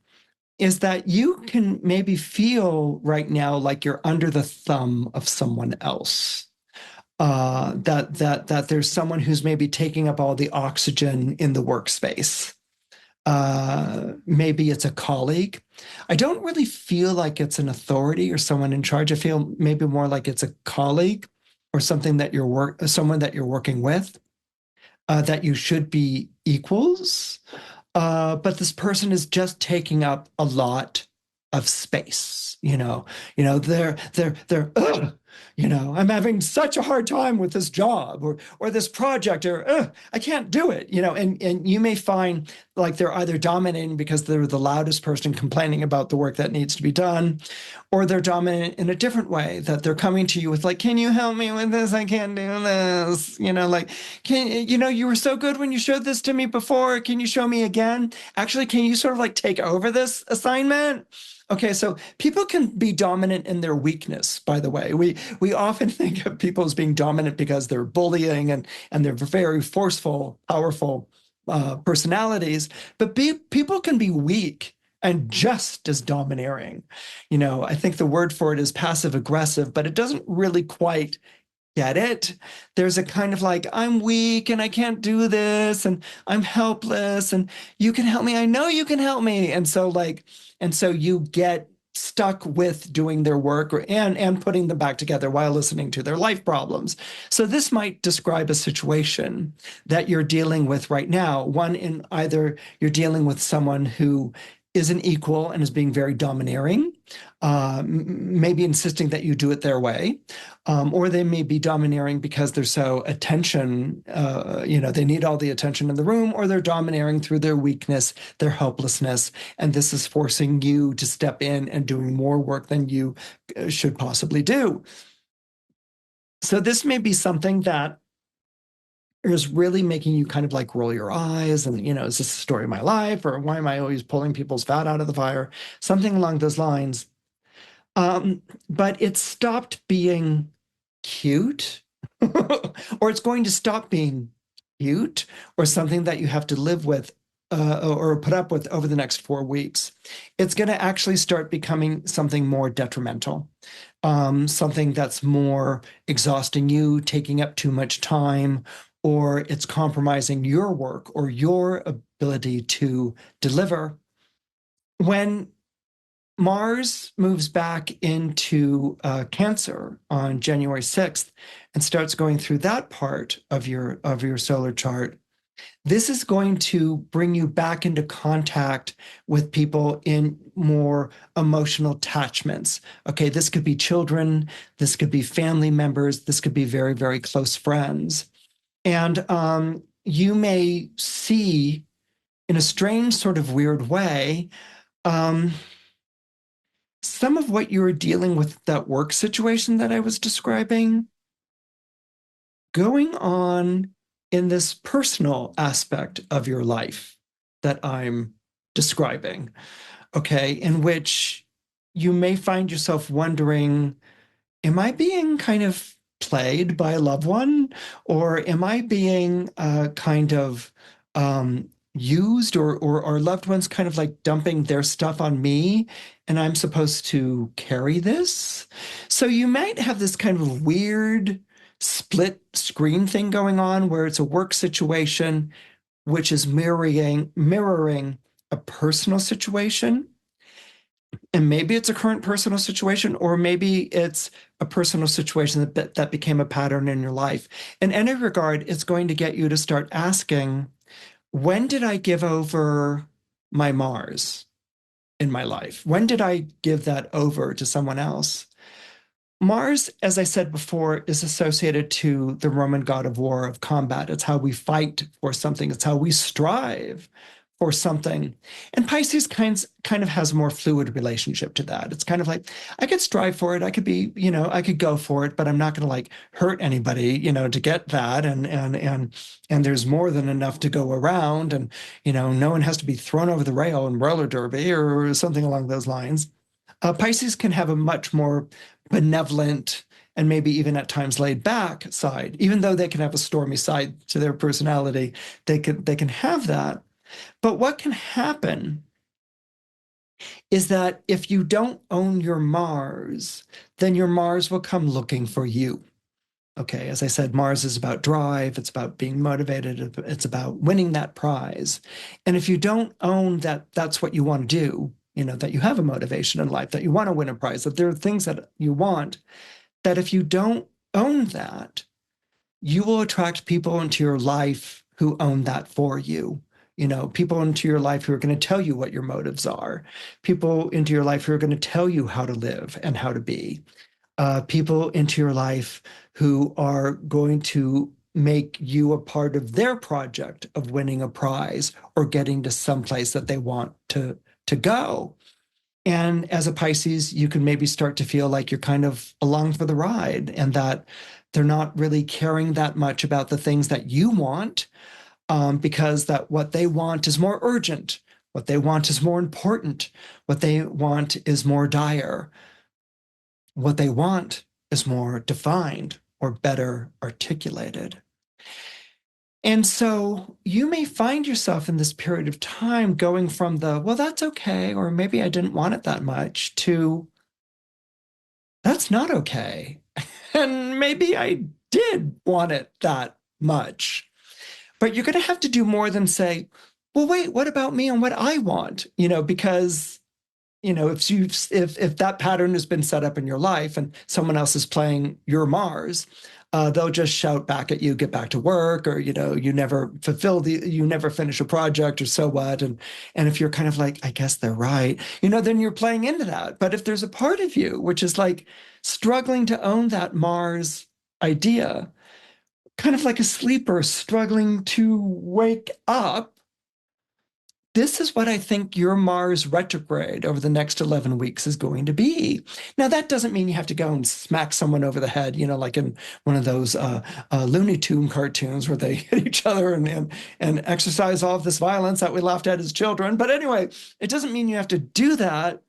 is that you can maybe feel right now like you're under the thumb of someone else. That there's someone who's maybe taking up all the oxygen in the workspace. Maybe it's a colleague. I don't really feel like it's an authority or someone in charge. I feel maybe more like it's a colleague or someone that you're working with, that you should be equals. But this person is just taking up a lot of space. They're I'm having such a hard time with this job or this project, or I can't do it. And you may find like they're either dominating because they're the loudest person complaining about the work that needs to be done, or they're dominant in a different way, that they're coming to you with like, can you help me with this? I can't do this. Like, you were so good when you showed this to me before. Can you show me again? Actually, can you sort of like take over this assignment? Okay, so people can be dominant in their weakness, by the way. We often think of people as being dominant because they're bullying and they're very forceful, powerful personalities, but people can be weak and just as domineering. I think the word for it is passive aggressive, but it doesn't really quite get it. There's a kind of like, I'm weak and I can't do this and I'm helpless and you can help me. I know you can help me. And so you get stuck with doing their work and putting them back together while listening to their life problems. So this might describe a situation that you're dealing with right now. One, in either you're dealing with someone who is an equal and is being very domineering, maybe insisting that you do it their way, or they may be domineering because they're so attention, they need all the attention in the room, or they're domineering through their weakness, their helplessness, and this is forcing you to step in and doing more work than you should possibly do. So this may be something that is really making you kind of like roll your eyes and, is this the story of my life, or why am I always pulling people's fat out of the fire? Something along those lines. But it stopped being cute, or it's going to stop being cute, or something that you have to live with or put up with over the next 4 weeks. It's going to actually start becoming something more detrimental, something that's more exhausting you, taking up too much time, or it's compromising your work or your ability to deliver. When Mars moves back into Cancer on January 6th and starts going through that part of your solar chart, this is going to bring you back into contact with people in more emotional attachments. Okay, this could be children, this could be family members, this could be very, very close friends. And you may see, in a strange sort of weird way, some of what you were dealing with, that work situation that I was describing, going on in this personal aspect of your life that I'm describing, okay, in which you may find yourself wondering, am I being kind of played by a loved one, or am I being kind of used, or are loved ones kind of like dumping their stuff on me and I'm supposed to carry this? So you might have this kind of weird split screen thing going on where it's a work situation which is mirroring a personal situation. And maybe it's a current personal situation, or maybe it's a personal situation that became a pattern in your life. In any regard, it's going to get you to start asking, when did I give over my Mars in my life? When did I give that over to someone else? Mars, as I said before, is associated to the Roman god of war, of combat. It's how we fight for something. It's how we strive for something. And Pisces kind of has a more fluid relationship to that. It's kind of like, I could strive for it. I could be, I could go for it, but I'm not going to like hurt anybody, to get that. And there's more than enough to go around. And, no one has to be thrown over the rail in roller derby or something along those lines. Pisces can have a much more benevolent and maybe even at times laid back side. Even though they can have a stormy side to their personality, they can have that. But what can happen is that if you don't own your Mars, then your Mars will come looking for you. Okay, as I said, Mars is about drive, it's about being motivated, it's about winning that prize. And if you don't own that that's what you want to do, that you have a motivation in life, that you want to win a prize, that there are things that you want, that if you don't own that, you will attract people into your life who own that for you. People into your life who are going to tell you what your motives are, people into your life who are going to tell you how to live and how to be, people into your life who are going to make you a part of their project of winning a prize or getting to someplace that they want to go. And as a Pisces, you can maybe start to feel like you're kind of along for the ride and that they're not really caring that much about the things that you want, because that what they want is more urgent, what they want is more important, what they want is more dire, what they want is more defined or better articulated. And so you may find yourself in this period of time going from the, well, that's okay, or maybe I didn't want it that much, to that's not okay. And maybe I did want it that much. But you're going to have to do more than say, well, wait, what about me and what I want? Because if that pattern has been set up in your life and someone else is playing your Mars, they'll just shout back at you, get back to work, or, you never you never finish a project, or so what? And if you're kind of like, I guess they're right, then you're playing into that. But if there's a part of you which is like struggling to own that Mars idea, kind of like a sleeper struggling to wake up, this is what I think your Mars retrograde over the next 11 weeks is going to be. Now, that doesn't mean you have to go and smack someone over the head, like in one of those Looney Tune cartoons where they hit each other and exercise all of this violence that we laughed at as children. But anyway, it doesn't mean you have to do that.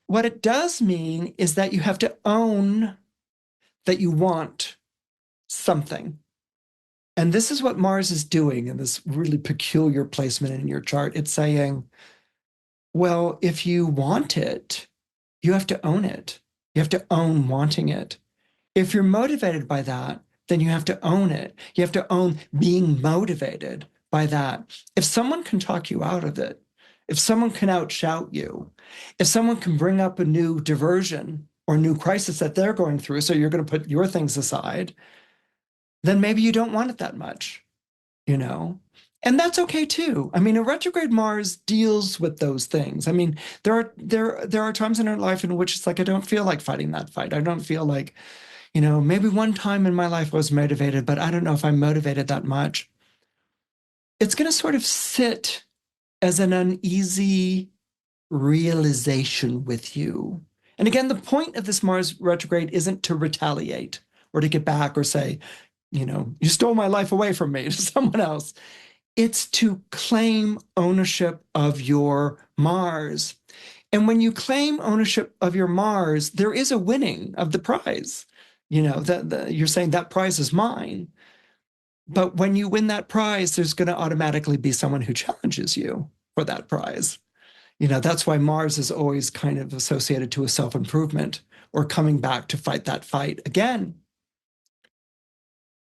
What it does mean is that you have to own that you want something. And this is what Mars is doing in this really peculiar placement in your chart. It's saying, well, if you want it, you have to own it. You have to own wanting it. If you're motivated by that, then you have to own it. You have to own being motivated by that. If someone can talk you out of it, if someone can outshout you, if someone can bring up a new diversion or new crisis that they're going through, so you're going to put your things aside, then maybe you don't want it that much, and that's okay too. I mean, a retrograde Mars deals with those things. I mean, there are times in our life in which it's like, I don't feel like fighting that fight. I don't feel like, maybe one time in my life I was motivated, but I don't know if I'm motivated that much. It's going to sort of sit as an uneasy realization with you. And again, the point of this Mars retrograde isn't to retaliate or to get back or say, you stole my life away from me to someone else. It's to claim ownership of your Mars. And when you claim ownership of your Mars, there is a winning of the prize. You're saying that prize is mine. But when you win that prize, there's going to automatically be someone who challenges you for that prize. That's why Mars is always kind of associated to a self-improvement or coming back to fight that fight again.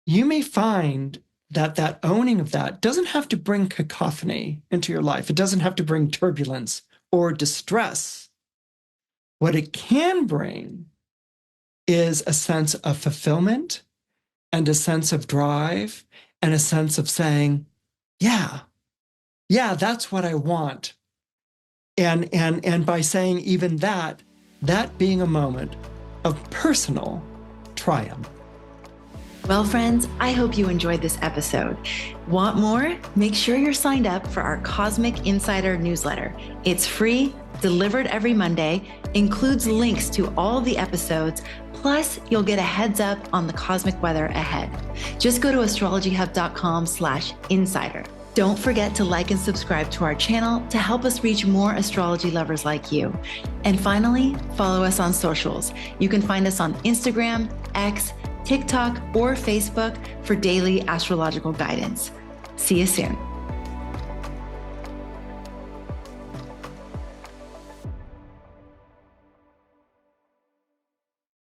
You may find that owning of that doesn't have to bring cacophony into your life. It doesn't have to bring turbulence or distress. What it can bring is a sense of fulfillment and a sense of drive and a sense of saying, yeah, that's what I want. And by saying even that being a moment of personal triumph. Well, friends, I hope you enjoyed this episode. Want more? Make sure you're signed up for our Cosmic Insider newsletter. It's free, delivered every Monday, includes links to all the episodes, plus you'll get a heads up on the cosmic weather ahead. Just go to astrologyhub.com/insider. Don't forget to like and subscribe to our channel to help us reach more astrology lovers like you. And finally, follow us on socials. You can find us on Instagram, X, TikTok, or Facebook for daily astrological guidance. See you soon.